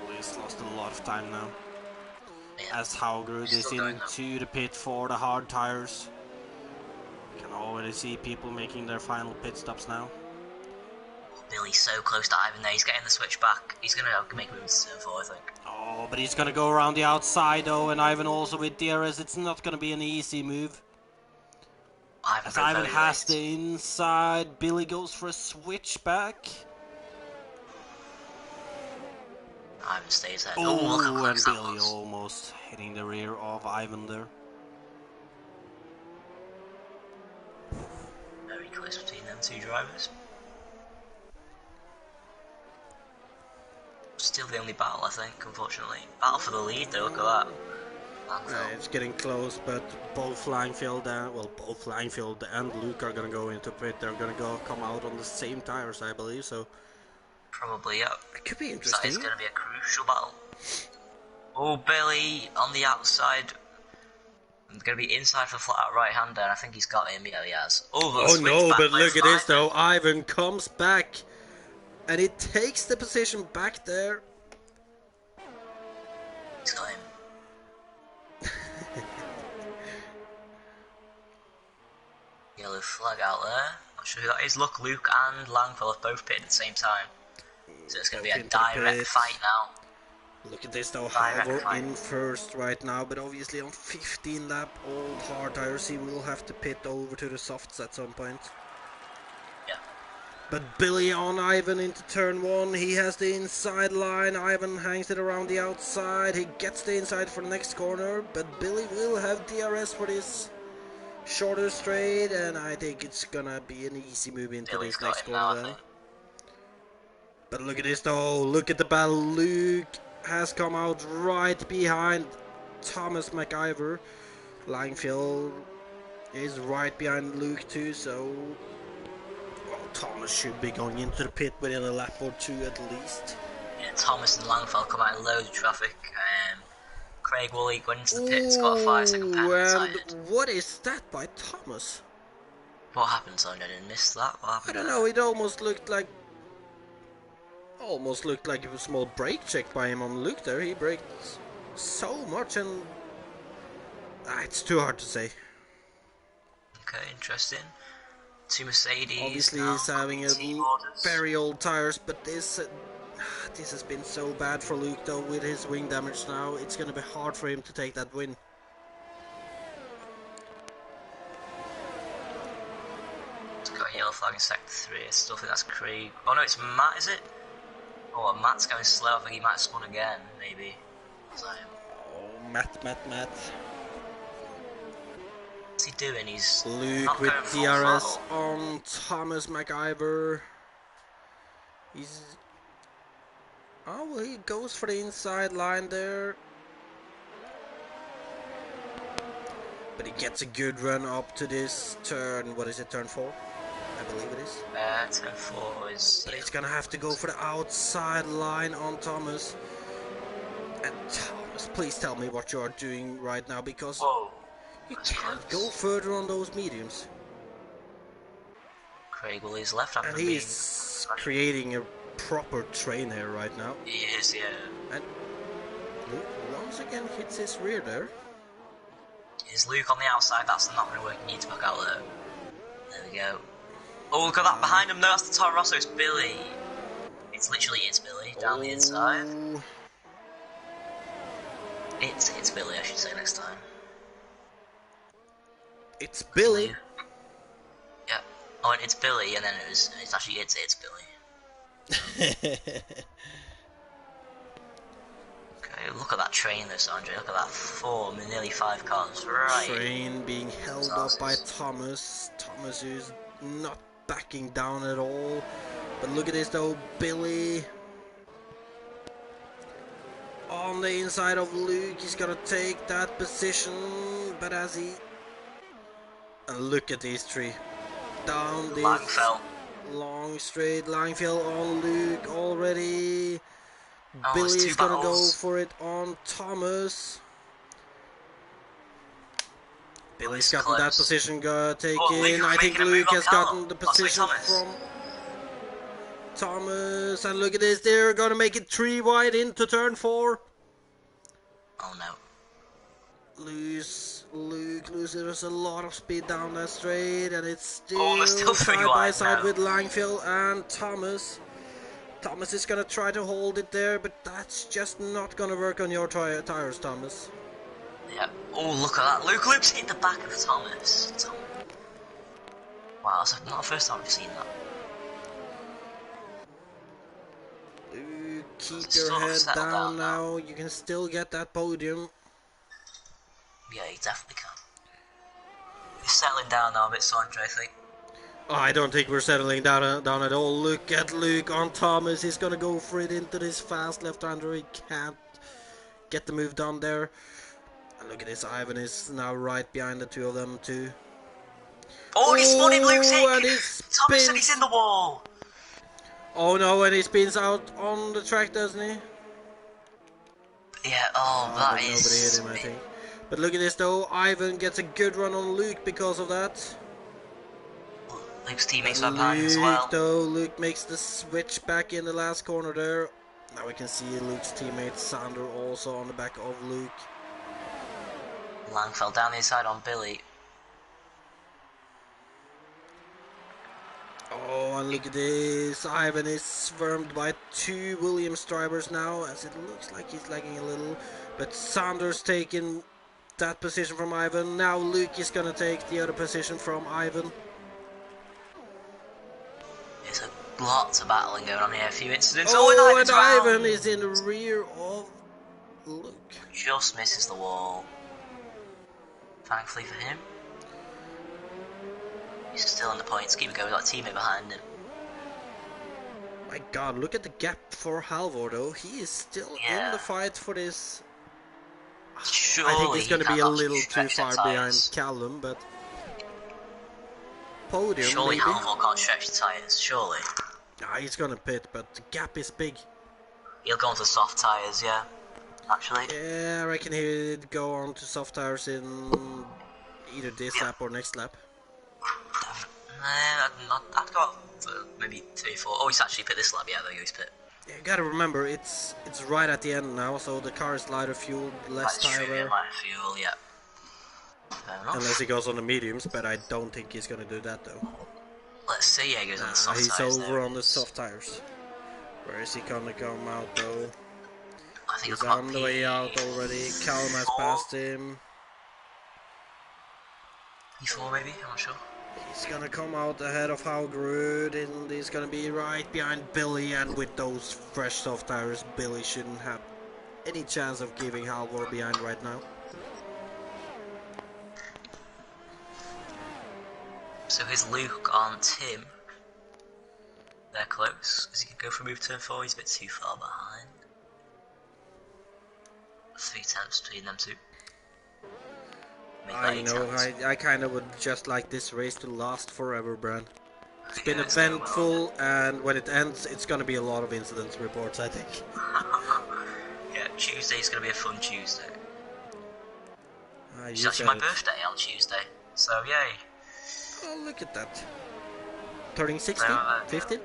Woolley's lost a lot of time now.
Yeah.
As Haugerud is into the pit for the hard tires. You can already see people making their final pit stops now.
Billy's so close to Ivan there, he's getting the switch back. He's going to make a move to turn 4, I think.
Oh, but he's gonna go around the outside though, and Ivan also with DRS, it's not gonna be an easy move. As Ivan has the inside, Billy goes for a switchback.
Ivan stays there.
Oh,
look how
and
close that
Billy
was.
almost hitting the rear of Ivan there.
Very close between them two drivers. Still the only battle, I think, unfortunately. Battle for the lead, though, look at that.
It's getting close, but both Langfield and Luke are gonna go into pit. They're gonna come out on the same tires, I believe. So
probably, yeah.
it could be interesting.
So it's going to be a crucial battle. Oh, Billy on the outside. Going to be inside for the flat out right hander, and I think he's got him. Yeah, he has.
Oh no! But look at this though. Ivan comes back, and he takes the position back there.
He's got him. Yellow flag out there. Not sure who that is. Look, Luke and Langfeld have both pitted at the same time. So it's going to be a direct fight now.
Look at this though, Halvor in first right now, but obviously on 15 lap old hard tires he will have to pit over to the softs at some point.
Yeah.
But Billy on Ivan into turn 1, he has the inside line, Ivan hangs it around the outside, he gets the inside for the next corner, but Billy will have DRS for this shorter straight, and I think it's gonna be an easy move into this next corner then. But look at this though, look at the battle. Luke has come out right behind Thomas McIver. Langfield is right behind Luke too, so well, Thomas should be going into the pit within a lap or two at least.
Yeah, Thomas and Langfeld come out in loads of traffic. Craig Woolley going into the pit, has got a 5-second penalty.
What is that by Thomas?
What happened, Sondre? I didn't miss that. What happened?
I don't know, it almost looked like it was a small brake check by him on Luke there. He braked so much and it's too hard to say.
Okay, interesting. Two Mercedes.
Obviously he's having a very old tires, but this has been so bad for Luke though with his wing damage now. It's gonna be hard for him to take that win.
It's got a yellow flag in sector 3. I still think that's Craig. Oh no, it's Matt, is it? Oh, Matt's going slow. I think he might have spun again, maybe.
Oh, Matt.
What's he doing? He's
Luke with DRS on Thomas McIver. Oh, well, he goes for the inside line there. But he gets a good run up to this turn. What is it, turn 4? I believe it is.
Turn 4 is...
But he's gonna have to go for the outside line on Thomas. And Thomas, please tell me what you are doing right now, because you can't go further on those mediums.
Craig Woolley's left.
And he's creating a proper train here right now.
He is, yeah.
And Luke once again hits his rear there.
Is Luke on the outside? That's not going to work. He needs to back out there. There we go. Oh, look at that behind him. No, that's the Toro Rosso. It's Billy. It's Billy down the inside. It's Billy, I should say next time.
It's Billy.
Yeah. Oh, and it's Billy, and then it's Billy. Okay, look at that train though, Sondre. Look at that 4, nearly 5 cars. Right.
Train being held up by Thomas. Thomas is not backing down at all. But look at this though, Billy on the inside of Luke. He's gonna take that position, but as he... And look at these three. Down this long straight. Langfield on Luke already. Billy's gonna go for it on Thomas. Billy's gotten that position taken.
I
think Luke has gotten the position from Thomas. And look at this, they're gonna make it 3 wide into turn 4.
Oh no.
Luke loses a lot of speed down that straight, and it's still,
side
by side with Langfield and Thomas. Thomas is gonna try to hold it there, but that's just not gonna work on your tires, Thomas.
Yeah. Oh, look at that. Luke's hit the back of Thomas. Wow, that's not the first time I've seen that.
Luke, keep your head down now. You can still get that podium.
Yeah, he definitely can. He's settling down now a bit, Sondre, I think.
Oh, I don't think we're settling down at all. Look at Luke on Thomas. He's gonna go for it into this fast left-hander. He can't get the move done there. And look at this. Ivan is now right behind the two of them too.
Oh, he spun it. Luke's hit.
And
Thomas said he's in the wall.
Oh no, and he spins out on the track, doesn't he?
Yeah. Oh, that is.
Nobody hit him, I think. But look at this though. Ivan gets a good run on Luke because of that.
Luke's teammates are behind as well.
Luke makes the switch back in the last corner there. Now we can see Luke's teammate Sondre also on the back of Luke.
Lang fell down the inside on Billy.
Oh, and look at this. Ivan is swarmed by 2 Williams drivers now, as it looks like he's lagging a little. But Sondre's taking that position from Ivan. Now Luke is gonna take the other position from Ivan.
There's lots of battling going on here. A few incidents.
Oh, and Ivan is in the rear of Luke.
Just misses the wall. Thankfully for him. He's still in the points. Keep it going. We've got a teammate behind him.
My God, look at the gap for Halvor though. He is still in the fight for this.
Surely
I think he's going to be a little too far behind Callum, but podium.
Surely
maybe.
Halvor can't stretch the tyres. Surely.
Nah, he's going to pit, but the gap is big.
He'll go on to soft tyres, yeah. Actually.
Yeah, I reckon he'd go on to soft tires in either this lap or next lap.
I'd go up for maybe 3 or 4. Oh, he's actually pit this lap, yeah, though he's pit.
Yeah, you gotta remember, it's right at the end now, so the car is lighter fuel, less tire wear.
Lighter fuel, yeah. Fair enough.
Unless he goes on the mediums, but I don't think he's gonna do that though.
Let's see, yeah, he goes on the soft tires.
He's over on the soft tires. Where is he gonna come out though?
I think
he's on the way out already. Callum has passed him.
P4 maybe? I'm not sure.
He's gonna come out ahead of Haugerud, and he's gonna be right behind Billy, and with those fresh soft tires, Billy shouldn't have any chance of giving Halvor behind right now.
So here's Luke on Tim. They're close, because he can go for move turn 4, he's a bit too far behind. 3 attempts between them two.
I kind of would just like this race to last forever, Bran. It's been eventful, and when it ends, it's gonna be a lot of incidents reports, I think.
Yeah, Tuesday's gonna be a fun Tuesday. It's
you
actually my birthday on Tuesday, so yay.
Oh, look at that. Turning 16? 15?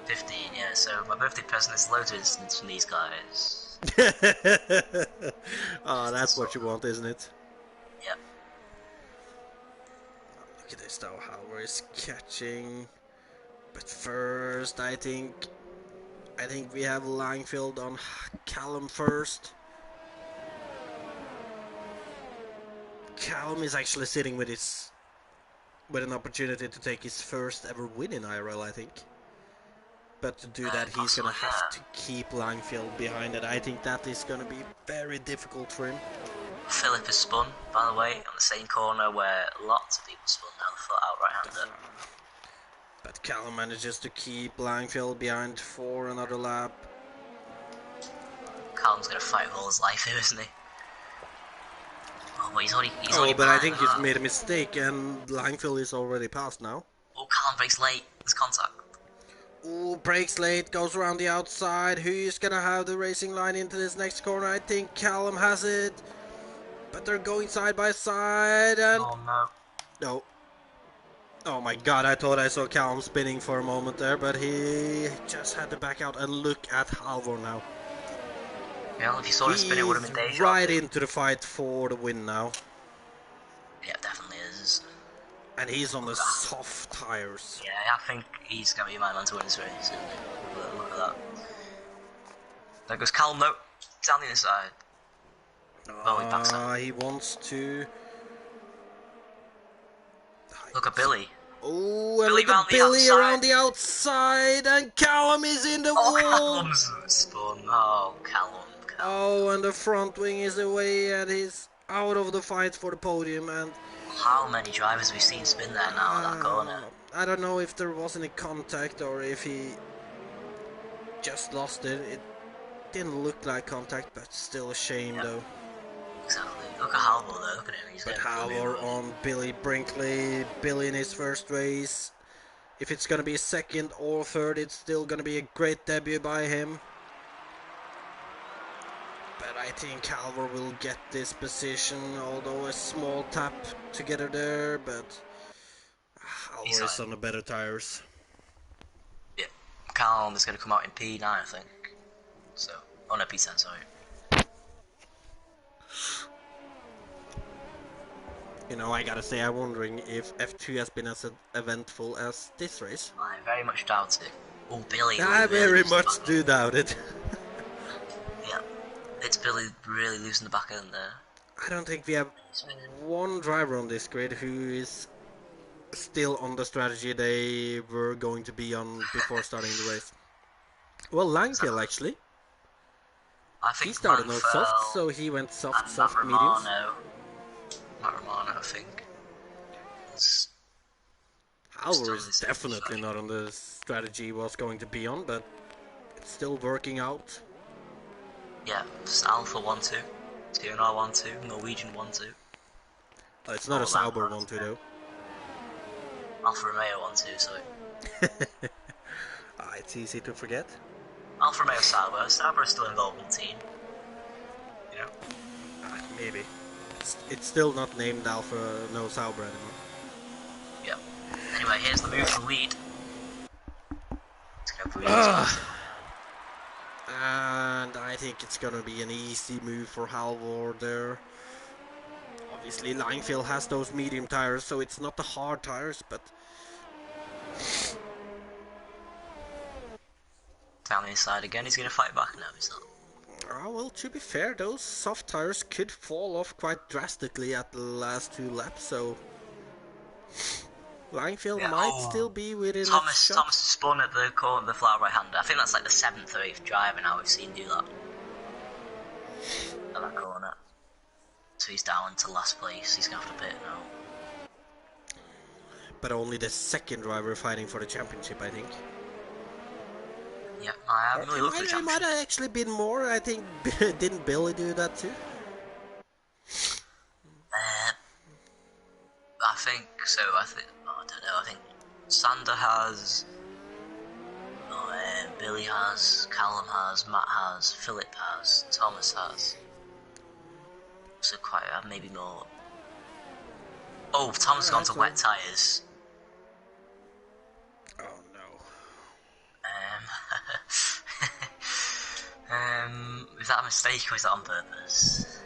15, yeah, so my birthday present is loads of incidents from these guys.
Oh, that's what you want, isn't it?
Yep.
Look at this though, Halvor is catching. But first, I think we have Langfield on Callum first. Callum is actually sitting with an opportunity to take his first ever win in IRL, I think. But to do that, he's gonna have to keep Langfield behind it. I think that is gonna be very difficult for him.
Philip has spun, by the way, on the same corner where lots of people spun down the foot out right-hander.
But Callum manages to keep Langfield behind for another lap.
Callum's gonna fight with all his life here, isn't he? Oh, but he's already
but I think he's made a mistake, and Langfield is already past now.
Oh, Callum breaks late. There's contact.
Oh, breaks late, goes around the outside. Who's gonna have the racing line into this next corner? I think Callum has it. but they're going side by side, and
Oh no.
no. Oh my god, I thought I saw Callum spinning for a moment there, but he just had to back out, and look at Halvor now.
Yeah, if you saw him spin, it would have
He's
been deja
right
vu.
into the fight for the win now.
Yeah, definitely is.
And he's on the soft tires.
Yeah, I think he's going to be my man to win this race, isn't he? Look at that. There goes Callum, though. Down the inside. Oh, he backs out.
He wants to...
Look at Billy.
Oh, and
Billy
look at Billy around the outside, and Callum is in the wall.
Callum's spun. Oh, Callum.
Oh, and the front wing is away, and he's out of the fight for the podium. And
how many drivers we've seen spin there now at that corner?
I don't know if there was any contact or if he just lost it. It didn't look like contact, but still a shame though.
Exactly. Look at Halvor though. Look at him. He's
but Halvor on Billy Brinkley. Billy in his first race. If it's gonna be second or third, it's still gonna be a great debut by him. But I think Halvor will get this position, although a small tap together there, but Halvor is on the better tires.
Yeah, Callum is going to come out in P9, I think. So, oh no, P10, sorry.
You know, I gotta say, I'm wondering if F2 has been as eventful as this race.
I very much doubt it. Oh, Billy.
I very much do doubt it.
Yeah, it's Billy really losing the back end there.
I don't think we have one driver on this grid who is still on the strategy they were going to be on before starting the race. Well, Langfield actually.
I think
he started no soft, so he went soft, mediums.
Matt Romano, I think.
Halvor is definitely not on the strategy he was going to be on, but it's still working out.
Yeah, just Alpha 1-2, TNR 1-2, Norwegian 1-2.
Oh, it's not a Sauber 1-2 though.
Alfa Romeo 1-2, sorry.
It's easy to forget.
Alfa Romeo Sauber. Sauber is still involved in the team. You know?
Maybe. It's still not named Alpha No Sauber anymore.
Yep. Anyway, here's the move from lead.
And I think it's gonna be an easy move for Halvor there. Obviously, Langfield has those medium tires, so it's not the hard tires, but...
Down the inside again, he's gonna fight back now, he's not.
Well, to be fair, those soft tires could fall off quite drastically at the last 2 laps, so... Langfield might still be within a shot.
Thomas spun at the corner, the flat right-hander. I think that's like the 7th or 8th driver now we've seen do that. At that corner. So he's down to last place, he's going to have to pit now.
But only the 2nd driver fighting for the championship, I think.
Yeah, I haven't really looked at the championship.
It might have actually been more, I think. Didn't Billy do that too?
I think so, I don't know, I think Sander has, Billy has, Callum has, Matt has, Philip has, Thomas has. So quite, maybe more. Oh, Tom's gone to wet tyres.
Oh no.
Is that a mistake or is that on purpose?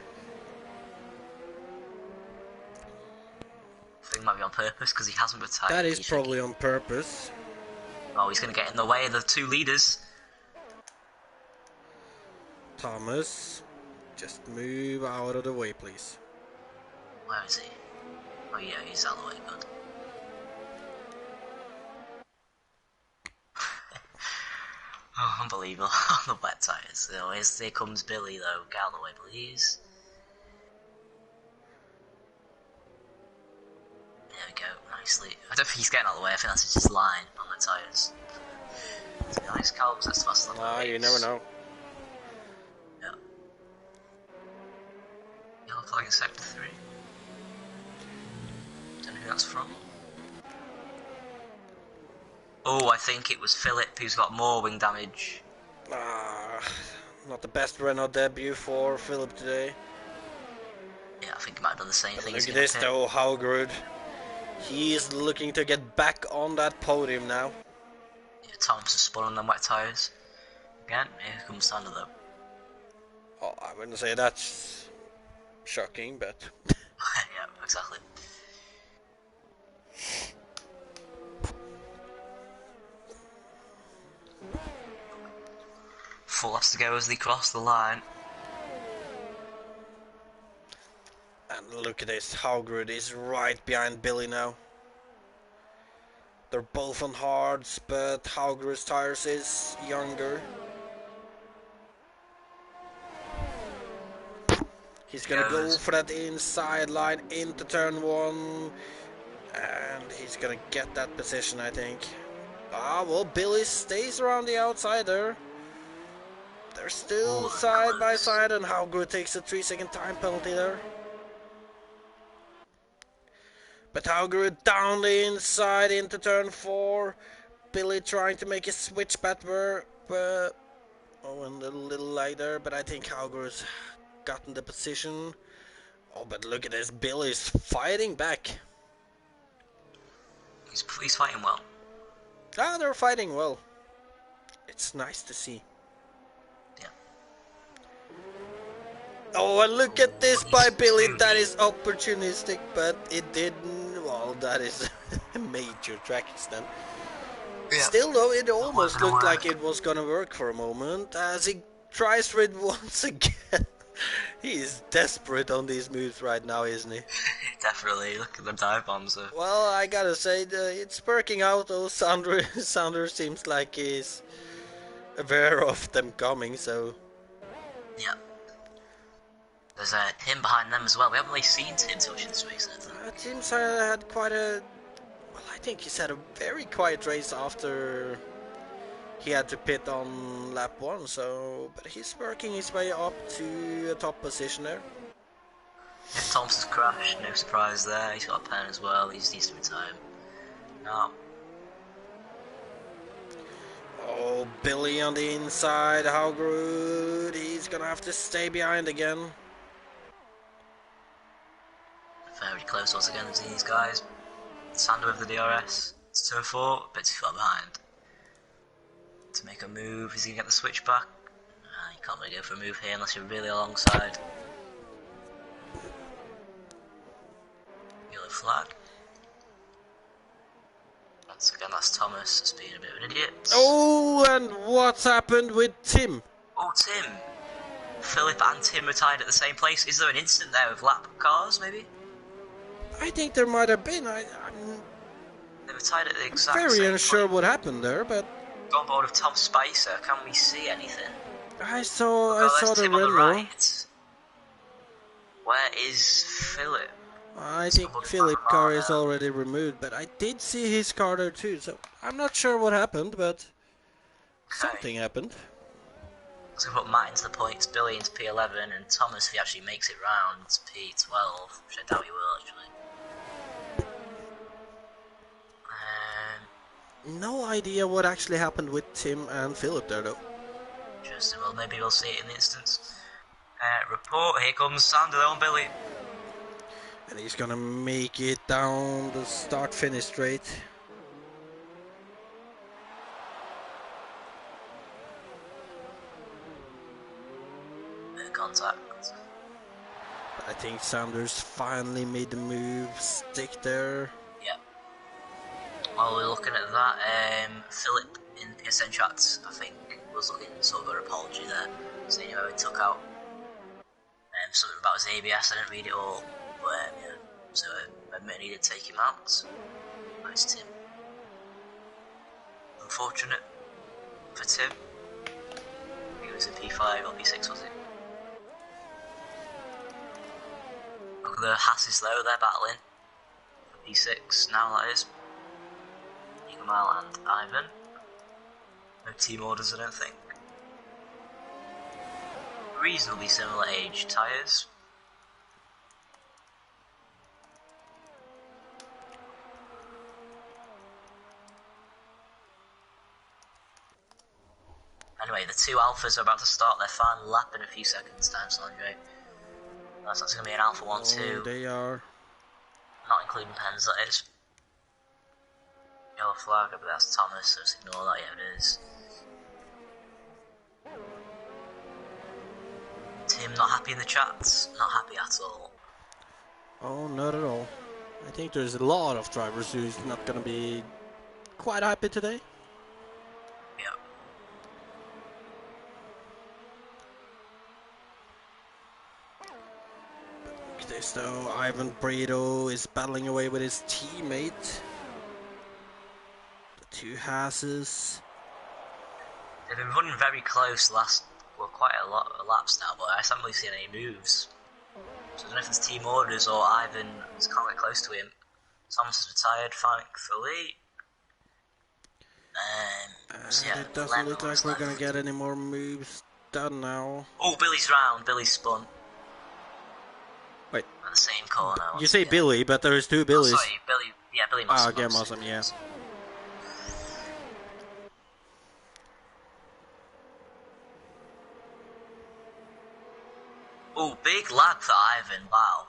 I think it might be on purpose because he hasn't retired.
That is probably on purpose.
Oh, he's going to get in the way of the 2 leaders.
Thomas, just move out of the way, please.
Where is he? Oh yeah, he's out of the way, good. Oh, unbelievable. On the wet tyres. So here comes Billy though. Get out of the way, please. There we go, nicely. I don't think he's getting out of the way, I think that's just his line on the tyres. It's a nice car, because that's faster than
you never know.
Yeah. Yellow flag in sector 3. Don't know who that's from. Oh, I think it was Philip who's got more wing damage.
Not the best Renault debut for Philip today.
Yeah, think he might have done the same thing.
Look at this though, Haugerud. He is looking to get back on that podium now.
Yeah, Thomas has spun on them wet tyres. Again, here comes Sondre though.
Oh, I wouldn't say that's shocking, but...
Yeah, exactly. Full laps to go as they cross the line.
And look at this, Haugerud is right behind Billy now. They're both on hards, but Haugerud's tires is younger. He's gonna go for that inside line into turn 1. And he's gonna get that position, I think. Ah, well, Billy stays around the outside there. They're still side by side, and Haugerud takes a 3-second time penalty there. But Haugerud down the inside into turn 4. Billy trying to make a switch better, but oh, and a little later. But I think Haugerud's gotten the position. Oh, but look at this, Billy's fighting back.
He's fighting well.
Ah, they're fighting well. It's nice to see.
Yeah.
Oh, and look at this by Billy. That is opportunistic, but it didn't. Well, that is a major track extent. Yeah. Still, though, it almost looked like it was gonna work for a moment as he tries for it once again. He is desperate on these moves right now, isn't he?
Definitely. Look at the dive bombs.
Well, I gotta say, it's working out, though. Sondre seems like he's aware of them coming, so...
Yeah. There's Tim behind them as well. We haven't really seen Tim touch in this race, I think.
Tim's had quite a... Well, I think he's had a very quiet race after... He had to pit on lap 1, so... But he's working his way up to a top position there.
Yeah, Thompson's crashed, no surprise there. He's got a pen as well, he's decent with time. No.
Oh, Billy on the inside, Haugerud. He's gonna have to stay behind again.
Very close once again to these guys. Sondre with the DRS. It's turn 4, a bit too far behind. To make a move, is he gonna get the switch back? Nah, you can't really go for a move here unless you're really alongside. Yellow flag. Once again, that's Thomas just being a bit of an idiot.
Oh, and what's happened with Tim?
Oh, Tim. Philip and Tim retired at the same place. Is there an incident there with lap cars, maybe?
I think there might have been.
They retired at the exact same
very unsure
point.
what happened there, but...
On board of Tom Spicer, can we see anything?
I saw the
Tim on the
red
right. Where is Philip?
I think Philip's car is already removed, but I did see his car there too, so I'm not sure what happened, but something happened.
So we put Matt into the points, Billy into P11, and Thomas, if he actually makes it round, to P12, which I doubt he will actually.
No idea what actually happened with Tim and Philip there though.
Interesting, well maybe we'll see it in the instance. Report, here comes Sondre on Billy.
And he's gonna make it down the start-finish straight.
Contact.
I think Sanders finally made the move, stick there.
Yeah. While we're looking at that, Philip in PSN chats, I think, was looking sort of an apology there, saying how he took out something about his ABS. I didn't read it all, but yeah, so I admit he did take him out. Nice Tim. Unfortunate for Tim. He was in P5 or P6, was it? Look at the Hasses though, they're battling. P6 now, that is. Kamal and Ivan. No team orders, I don't think. Reasonably similar age tyres. Anyway, the two Alphas are about to start their final lap in a few seconds' time, Sondre. That's going to be an Alpha 1
Oh,
too.
they are.
Not including pens, that is. Yellow flag, but that's Thomas, so just ignore that, yeah it is. Tim not happy in the chat, not happy at all.
Oh, not at all. I think there's a lot of drivers who's not gonna be quite happy today.
Yep.
Look at this though, Ivan Brito is battling away with his teammate. The two Hasses.
They've been running very close last, well, quite a lot of laps now, but I haven't really seen any moves. So I don't know if it's team orders or Ivan is can't get close to him. Thomas is retired, thankfully. So yeah,
it doesn't look like we're gonna get any more moves done now.
Oh, Billy's round. Billy's spun.
Wait.
At the same corner.
You say again. Billy, but there's two Billys.
Oh, sorry, Billy. Yeah, Billy must have.
Oh, again, awesome, yeah.
Oh, big lag for Ivan. Wow.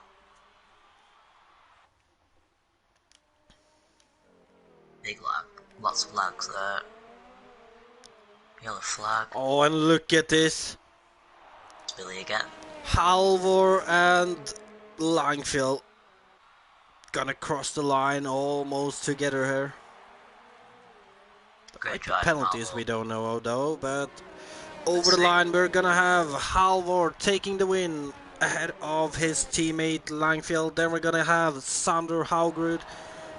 Big lag. Lots of lags there. Yellow flag.
Oh, and look at this.
It's Billy again.
Halvor and Langfield gonna cross the line almost together here.
Great
Like penalties
Halvor.
we don't know though, but over the line we're gonna have Halvor taking the win ahead of his teammate Langfield. Then we're gonna have Sondre Sorhaug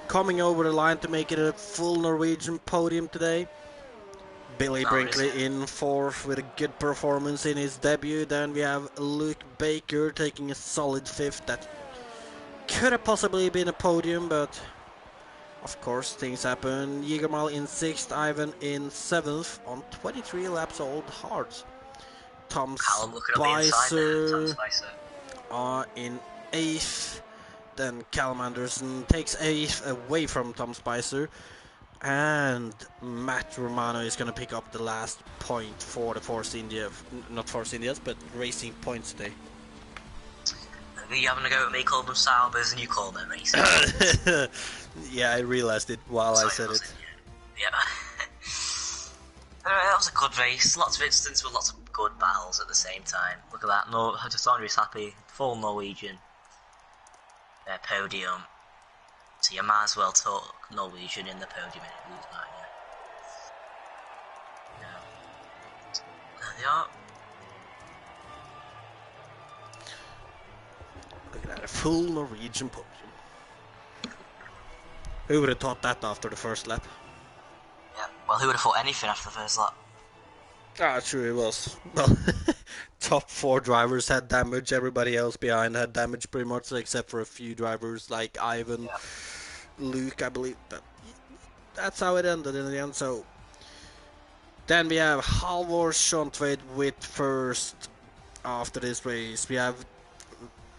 coming over the line to make it a full Norwegian podium today. Billy Brinkley in fourth with a good performance in his debut. Then we have Luke Baker taking a solid fifth. That could have possibly been a podium, but of course things happen. Jägermal in sixth, Ivan in seventh on 23 laps old hards. Tom Spicer in eighth. Then Callum Anderson takes eighth away from Tom Spicer. And Matt Romano is going to pick up the last point for the Force India, not Force Indias, but Racing Points today.
Are you having a go at me calling them Saubers and you call them Racing?
Yeah, I realized it while I said it.
Yeah. Anyway, that was a good race. Lots of incidents with lots of good battles at the same time. Look at that. No, Sondre's happy. Full Norwegian. Their podium. So you might as well talk Norwegian in the podium if you lose, might you? Yeah. There they are.
Look at that, a full Norwegian podium. Who would have thought that after the first lap?
Yeah, well, who would have thought anything after the first lap?
Ah, true, it was. Well, top four drivers had damage, everybody else behind had damage pretty much, except for a few drivers like Ivan. Yeah. Luke, I believe that's how it ended in the end. So then we have Halvor Schontveit with first after this race. We have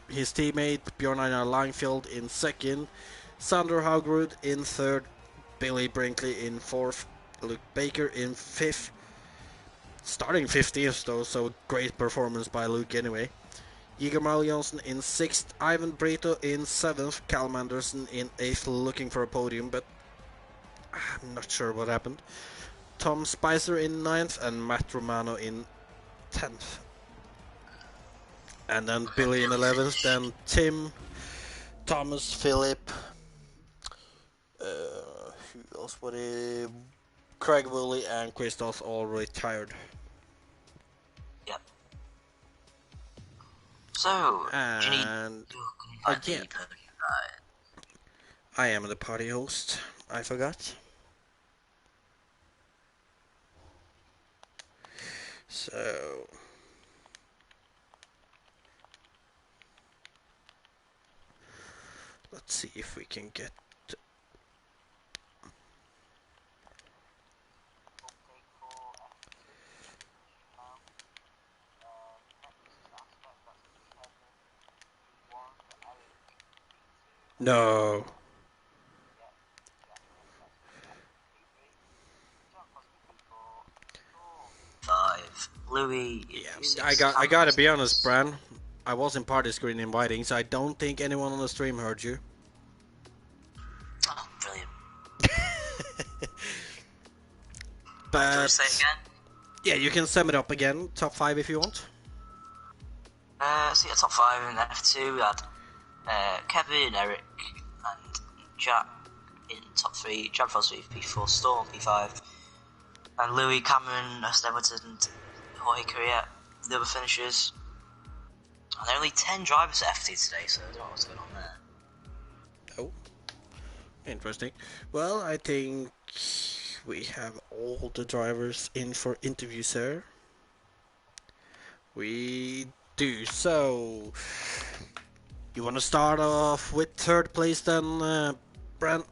his teammate Bjorn Einar Langfield in second, Sondre Sorhaug in third, Billy Brinkley in fourth, Luke Baker in fifth, starting 15th though, so great performance by Luke anyway. Jägermal Johnson in 6th, Ivan Brito in 7th, Callum Anderson in 8th, looking for a podium, but I'm not sure what happened. Tom Spicer in 9th, and Matt Romano in 10th. And then Billy in 11th, then Tim, Thomas, Philip, who else would it? Craig Woolley and Christos all retired.
Yep. So,
and again, I am the party host. I forgot. So let's see if we can get. No.
Five. Louis.
Yeah, I gotta be honest, Bran. I was in party screen inviting, so I don't think anyone on the stream heard you.
Oh, brilliant.
But
Do you want to say it again?
yeah, you can sum it up again. Top 5 if you want.
So yeah, top 5 in F2 we had Kevin, Eric, and Jack in top 3. Jack Frost P4, Storm P5, and Louis, Cameron, West Everton, and Jorge Correa, the other finishers. And there are only 10 drivers at F2 today, so I don't know what's going on there.
Oh, interesting. Well, I think we have all the drivers in for interviews, sir. We do. So, you want to start off with 3rd place then, Brent?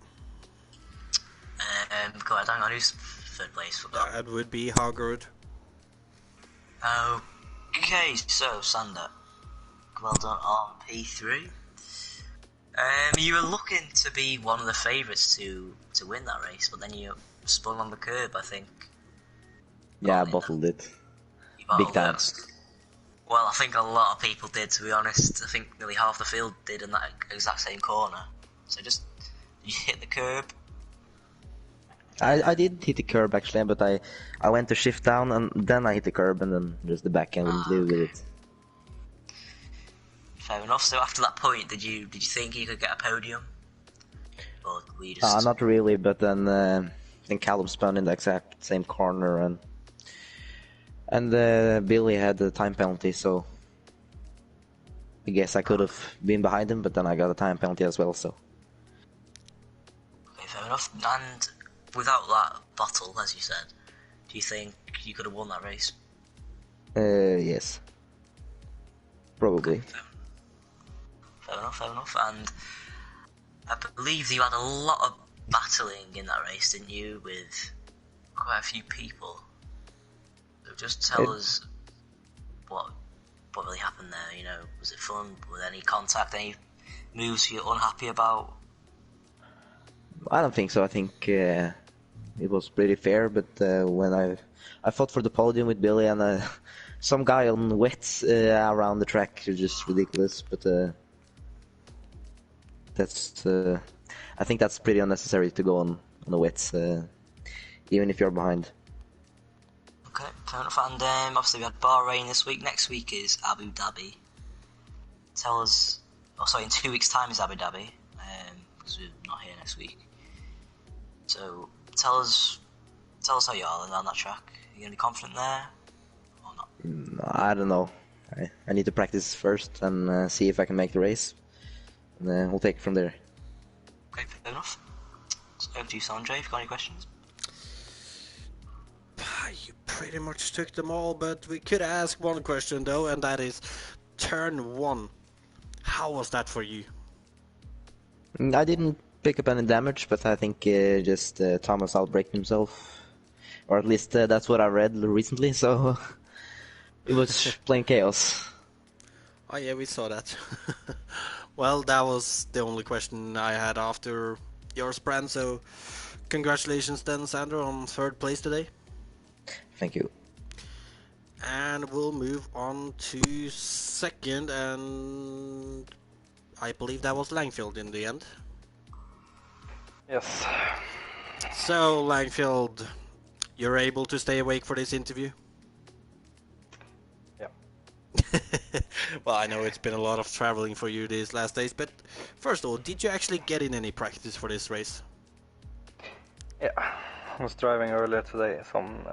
Go ahead, hang on, who's 3rd place for that?
That would be Hagrid.
Okay, so Sander, well done on P3. You were looking to be one of the favourites to win that race, but then you spun on the curb, I think.
Yeah, I bottled it. Big time.
Well, I think a lot of people did, to be honest. I think nearly half the field did in that exact same corner. So just, you hit the curb.
I did hit the curb actually, but I went to shift down and then I hit the curb and then just the back end wouldn't live with it.
Fair enough. So after that point, did you think you could get a podium? Or were you just...
Not really, but then I think Callum spun in the exact same corner and Billy had the time penalty, so I guess I could have been behind him, but then I got a time penalty as well, so.
Okay, fair enough. And without that bottle, as you said, do you think you could have won that race?
Yes. Probably.
Okay, fair enough. And I believe you had a lot of battling in that race, didn't you, with quite a few people? So just tell us what really happened there, you know. Was it fun? Was there any contact, any moves you're unhappy about?
I don't think so. I think it was pretty fair, but when I fought for the podium with Billy and some guy on wets around the track is just ridiculous, but that's I think that's pretty unnecessary to go on the wets, even if you're behind.
Okay, fair enough. And obviously we had Bahrain this week. Next week is Abu Dhabi. Tell us... Oh, sorry, in 2 weeks' time is Abu Dhabi, because we're not here next week. So, tell us how you are on that track. Are you going to be confident there, or not?
I don't know. I need to practice first and see if I can make the race. And we'll take it from there.
Okay, fair enough. So over to you, Sondre, if you've got any questions.
You pretty much took them all, but we could ask one question though, and that is turn 1. How was that for you?
I didn't pick up any damage, but I think just Thomas outbraked himself. Or at least that's what I read recently, so it was plain chaos.
Oh yeah, we saw that. Well, that was the only question I had after your sprint, so congratulations then, Sandra, on 3rd place today.
Thank you.
And we'll move on to 2nd, and I believe that was Langfield in the end.
Yes.
So, Langfield, you're able to stay awake for this interview?
Yeah.
Well, I know it's been a lot of traveling for you these last days, but first of all, did you actually get in any practice for this race?
Yeah. I was driving earlier today, some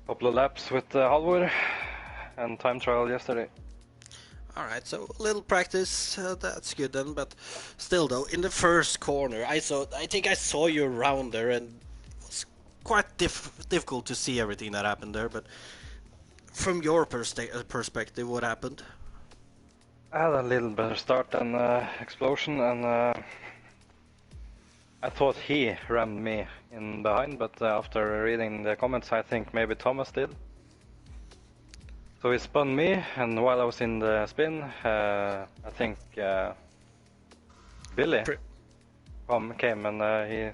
couple of laps with Halvor and time trial yesterday.
Alright, so a little practice, that's good then, but still though, in the first corner, I think I saw you around there, and it was quite difficult to see everything that happened there, but from your perspective, what happened?
I had a little better start than Explosion, and I thought he rammed me in behind, but after reading the comments, I think maybe Thomas did. So he spun me, and while I was in the spin, I think Billy came and he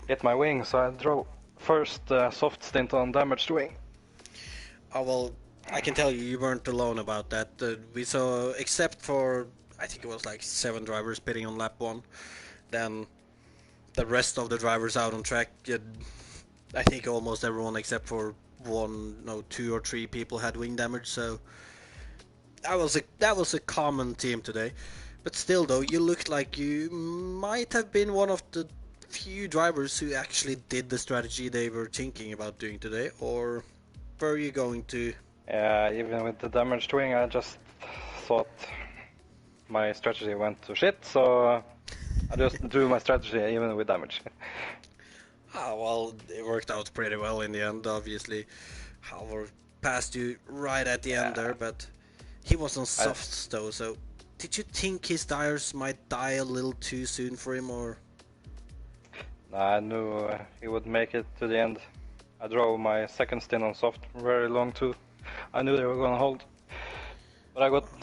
hit my wing, so I drove first soft stint on damaged wing.
Oh well, I can tell you weren't alone about that. We saw, except for, I think it was like 7 drivers pitting on lap 1, then the rest of the drivers out on track, I think almost everyone except for 2 or 3 people had wing damage, so that was a common theme today. But still though, you looked like you might have been one of the few drivers who actually did the strategy they were thinking about doing today, or were you going to...
Yeah, even with the damaged wing, I just thought my strategy went to shit, so I just do my strategy even with damage.
Well, it worked out pretty well in the end, obviously. Halvor passed you right at the end there, but he was on softs though, so did you think his tires might die a little too soon for him, or...?
I knew he would make it to the end. I drove my second stint on soft very long too. I knew they were gonna hold. But I got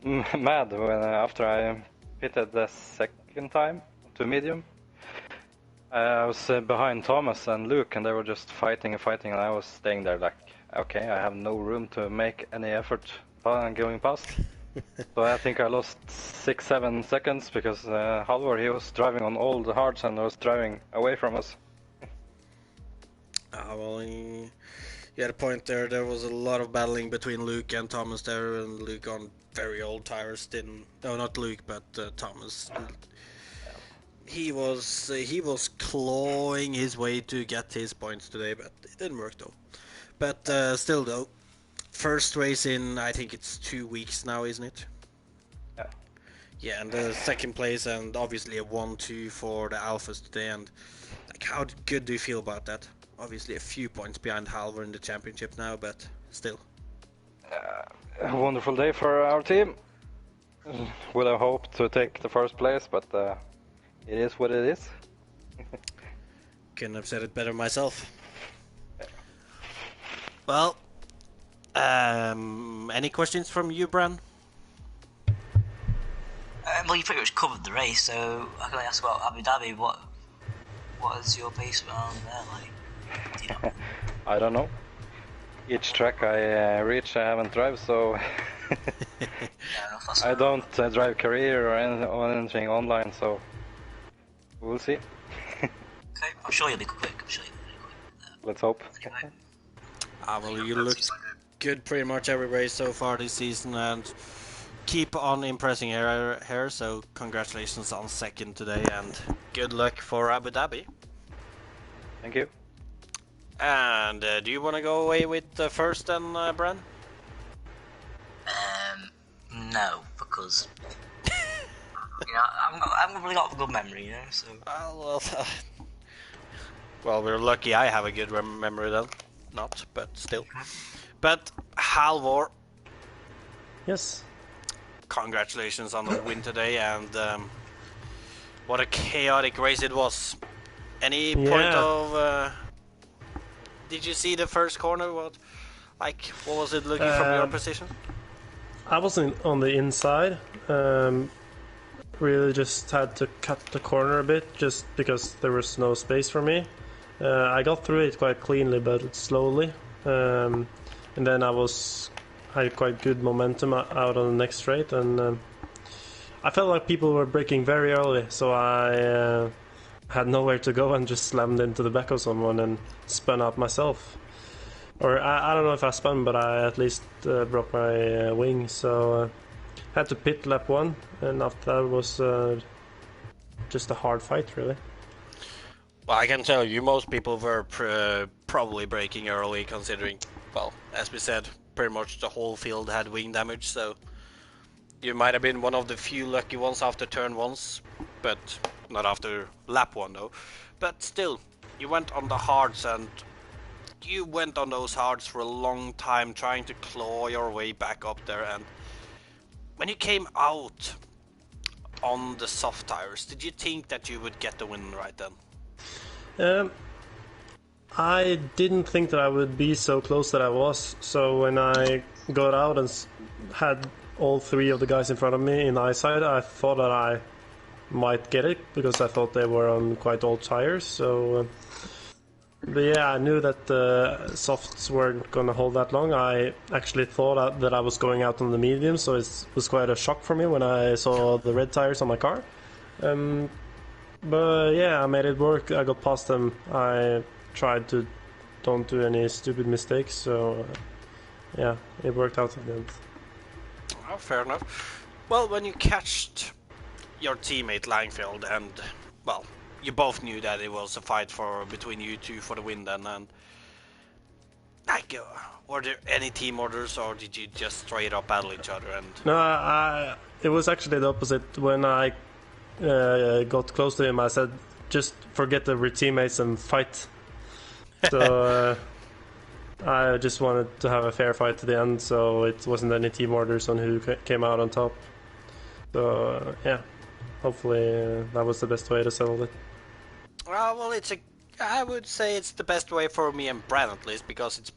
mad when after I pitted the second time to medium. I was behind Thomas and Luke, and they were just fighting, and I was staying there like, okay, I have no room to make any effort going past. So I think I lost 6-7 seconds because Halvor, he was driving on all the hards and was driving away from us.
Well, you had a point there. There was a lot of battling between Luke and Thomas there, and Luke on very old tires didn't... No, not Luke, but Thomas. He was clawing his way to get his points today, but it didn't work though. But still though, first race in, I think it's 2 weeks now, isn't it?
Yeah.
Yeah, and the second place, and obviously a 1-2 for the Alphas today. And like, how good do you feel about that? Obviously a few points behind Halvor in the championship now, but still.
A wonderful day for our team. Would have hoped to take the first place, but it is what it is.
Couldn't have said it better myself. Well, any questions from you, Bran?
Well, you pretty much covered the race, so I can ask about Abu Dhabi. What is your pace around there like? Do you know?
I don't know. Each track I reach, I haven't drive, so I don't drive career or anything online, so we'll see.
Okay, I'm sure you'll be quick.
Let's hope.
Anyway.
Well, you looked good pretty much every race so far this season, and keep on impressing here. So congratulations on second today, and good luck for Abu Dhabi.
Thank you.
And do you want to go away with first then, Bran?
No, because you know I've really got a good memory, you know. So
well, we're lucky. I have a good memory then. Not, but still. But Halvor.
Yes.
Congratulations on the win today, and what a chaotic race it was. Any point of? Did you see the first corner? What was it looking from your position?
I was on the inside. Really just had to cut the corner a bit, just because there was no space for me. I got through it quite cleanly, but slowly. And then I had quite good momentum out on the next straight, and I felt like people were braking very early, so I had nowhere to go and just slammed into the back of someone and spun out myself. Or I don't know if I spun, but I at least broke my wing, so had to pit lap 1, and after that was just a hard fight, really.
Well, I can tell you, most people were probably braking early, considering, well, as we said, pretty much the whole field had wing damage, so you might have been one of the few lucky ones after turn 1s, but not after lap 1 though. But still, you went on the hards, and you went on those hards for a long time trying to claw your way back up there, and when you came out on the soft tires, did you think that you would get the win right then?
I didn't think that I would be so close that I was, so when I got out and had all 3 of the guys in front of me in eyesight, I thought that I might get it, because I thought they were on quite old tires, so But yeah, I knew that the softs weren't gonna hold that long. I actually thought that I was going out on the medium, so it was quite a shock for me when I saw the red tires on my car. But yeah, I made it work. I got past them. I tried to don't do any stupid mistakes, so yeah, it worked out at the end.
Oh, fair enough. Well, when you catched your teammate Langfield, and well, you both knew that it was a fight between you two for the win then, and like, were there any team orders, or did you just straight up battle each other? And
no, it was actually the opposite. When I got close to him, I said, just forget the teammates and fight. So I just wanted to have a fair fight to the end, so it wasn't any team orders on who came out on top. So yeah, hopefully that was the best way to settle it.
well, I would say it's the best way for me and Brad at least, because it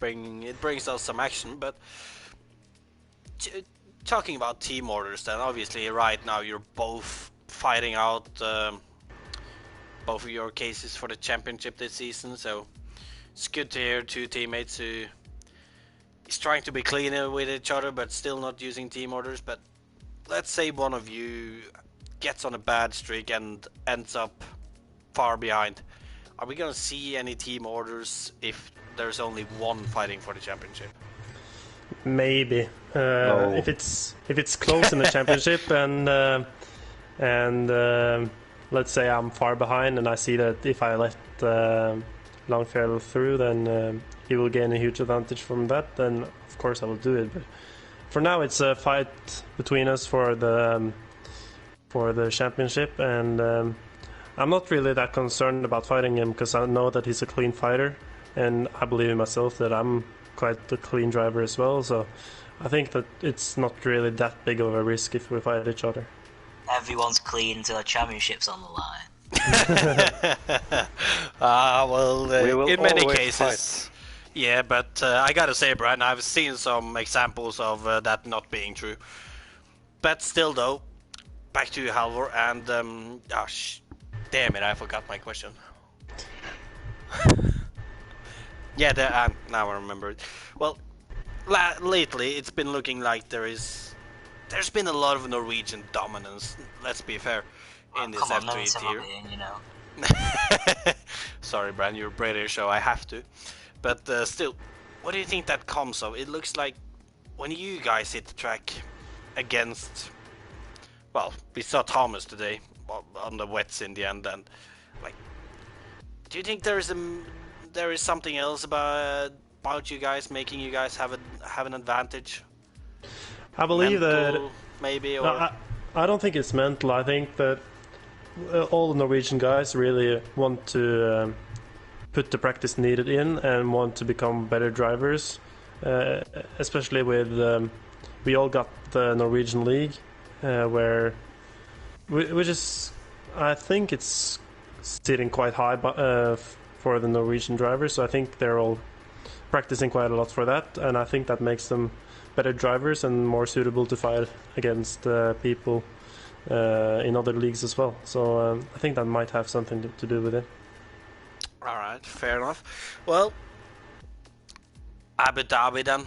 brings us some action. But talking about team orders, then obviously right now you're both fighting out both of your cases for the championship this season, so it's good to hear two teammates who is trying to be cleaner with each other but still not using team orders. But let's say one of you gets on a bad streak and ends up far behind. Are we gonna see any team orders if there's only one fighting for the championship?
Maybe if it's close in the championship and let's say I'm far behind and I see that if I let Langfield through, then he will gain a huge advantage from that. Then of course I will do it. But for now, it's a fight between us for the championship, and I'm not really that concerned about fighting him because I know that he's a clean fighter, and I believe in myself that I'm quite a clean driver as well. So I think that it's not really that big of a risk if we fight each other.
Everyone's clean until the championship's on the line.
In many cases, fight. Yeah, but I gotta say, Brian, I've seen some examples of that not being true. But still, though, back to you, Halvor, and damn it, I forgot my question. Yeah, now I remember it. Well, lately it's been looking like there's been a lot of Norwegian dominance. Let's be fair. In this F3 tier.
You know.
Sorry, Brian, you're British, so I have to. But still, what do you think that comes of? It looks like when you guys hit the track against, well, we saw Thomas today on the wets in the end, and like, do you think there is something else about you guys making you guys have an advantage?
I believe
mental,
that
maybe, or
no, I don't think it's mental. I think that all the Norwegian guys really want to put the practice needed in and want to become better drivers, especially with we all got the Norwegian League, where we just, I think it's sitting quite high for the Norwegian drivers, so I think they're all practicing quite a lot for that, and I think that makes them better drivers and more suitable to fight against people in other leagues as well. So I think that might have something to do with it.
Alright, fair enough. Well, Abu Dhabi then.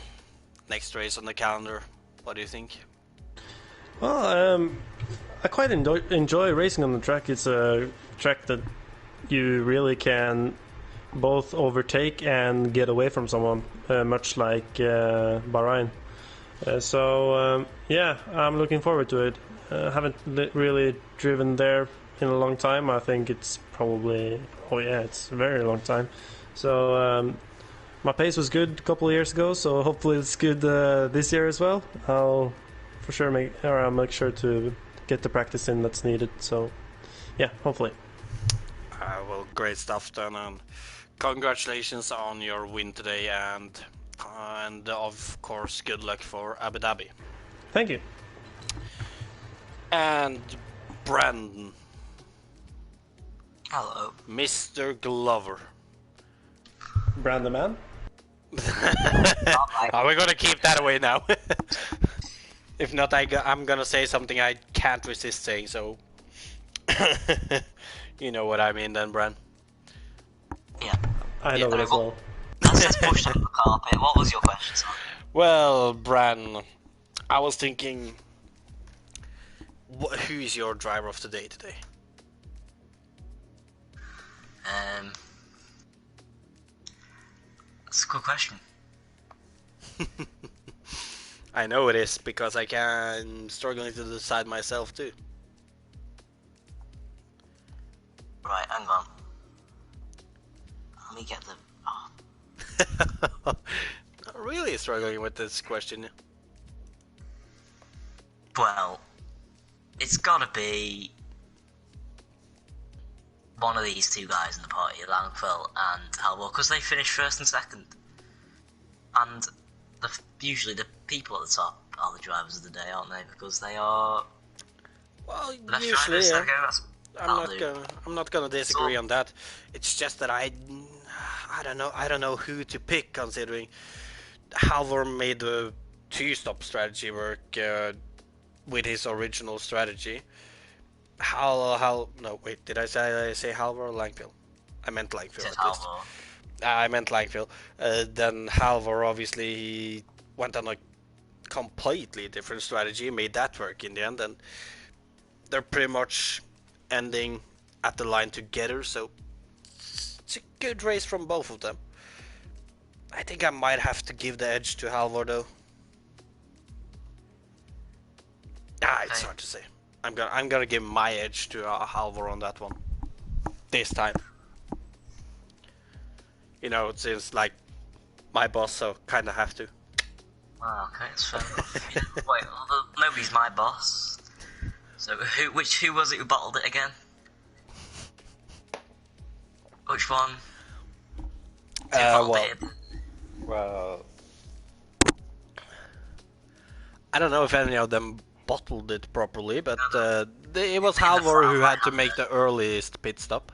Next race on the calendar. What do you think?
Well, I quite enjoy racing on the track. It's a track that you really can both overtake and get away from someone, much like Bahrain. Yeah, I'm looking forward to it. Haven't really driven there in a long time. I think it's probably, it's a very long time. So my pace was good a couple of years ago, so hopefully it's good this year as well. I'll for sure make sure to get the practice in that's needed. So yeah, hopefully.
Well, great stuff then, and congratulations on your win today, and of course good luck for Abu Dhabi.
Thank you.
And Brandon.
Hello.
Mr. Glover.
Brandon man?
Are we gonna keep that away now? If not, I'm gonna say something I can't resist saying, so... You know what I mean then, Bran.
Yeah.
I know it as well.
Let's push under the carpet. What was your question, son?
Well, Bran, I was thinking, who is your driver of the day today?
That's a good question.
I know it is, because I'm struggling to decide myself too.
Right, hang on. Let me get the... Oh.
Not really struggling with this question.
Well, it's gotta be one of these two guys in the party, Langfell and Halvor, because they finished first and second. And usually the people at the top are the drivers of the day, aren't they? Because they are...
Well,
best
usually,
drivers.
yeah. I'm not gonna disagree on that. It's just that I don't know who to pick, considering Halvor made the two-stop strategy work with his original strategy. No, wait, did I say Halvor or Langfield? I meant Langfield at least. I meant Langfield. Then Halvor, obviously, he went on a completely different strategy, made that work in the end, and they're pretty much ending at the line together, so it's a good race from both of them. I think I might have to give the edge to Halvor though. It's hard to say. I'm gonna give my edge to Halvor on that one. This time. You know, it seems like my boss, so kinda have to.
Oh, okay, it's fair enough. Wait, nobody's my boss. So who was it who bottled it again? Which one?
Well,
I don't know if any of them bottled it properly, but it was Halvor who had to make the earliest pit stop.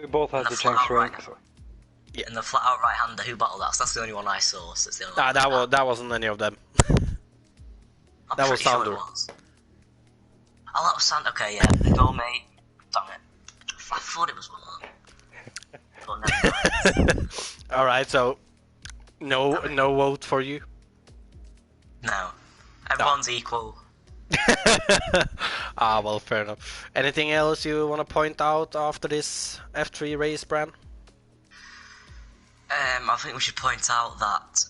we both had to change ranks.
Yeah.
And the flat out right hander who bottled that, so that's the only one I saw, so it's the only one.
That wasn't any of them. That was
Sure
Sondre.
Oh, that was Sondre. Okay, yeah. The goal mate. Damn it. I thought it was one of them. But never mind.
Alright, so no vote for you?
No. Everyone's equal.
Well, fair enough. Anything else you want to point out after this F3 race, Bran?
I think we should point out that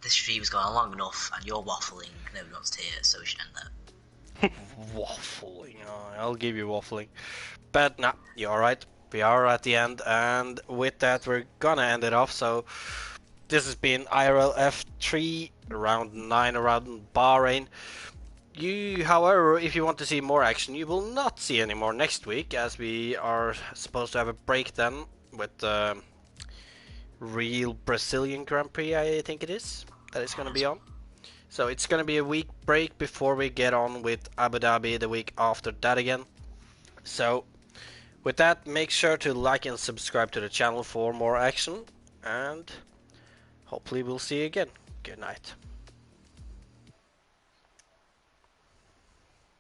this stream's gone on long enough and you're waffling. Nobody wants to hear it, so we should end that.
Waffling, I'll give you waffling. But nah, you're alright. We are at the end, and with that we're gonna end it off. So this has been IRL F3 round 9 around Bahrain. However, if you want to see more action, you will not see any more next week, as we are supposed to have a break then with the real Brazilian Grand Prix, I think it is, that is going to be on. So it's going to be a week break before we get on with Abu Dhabi the week after that again. So with that, make sure to like and subscribe to the channel for more action, and hopefully we'll see you again. Good night.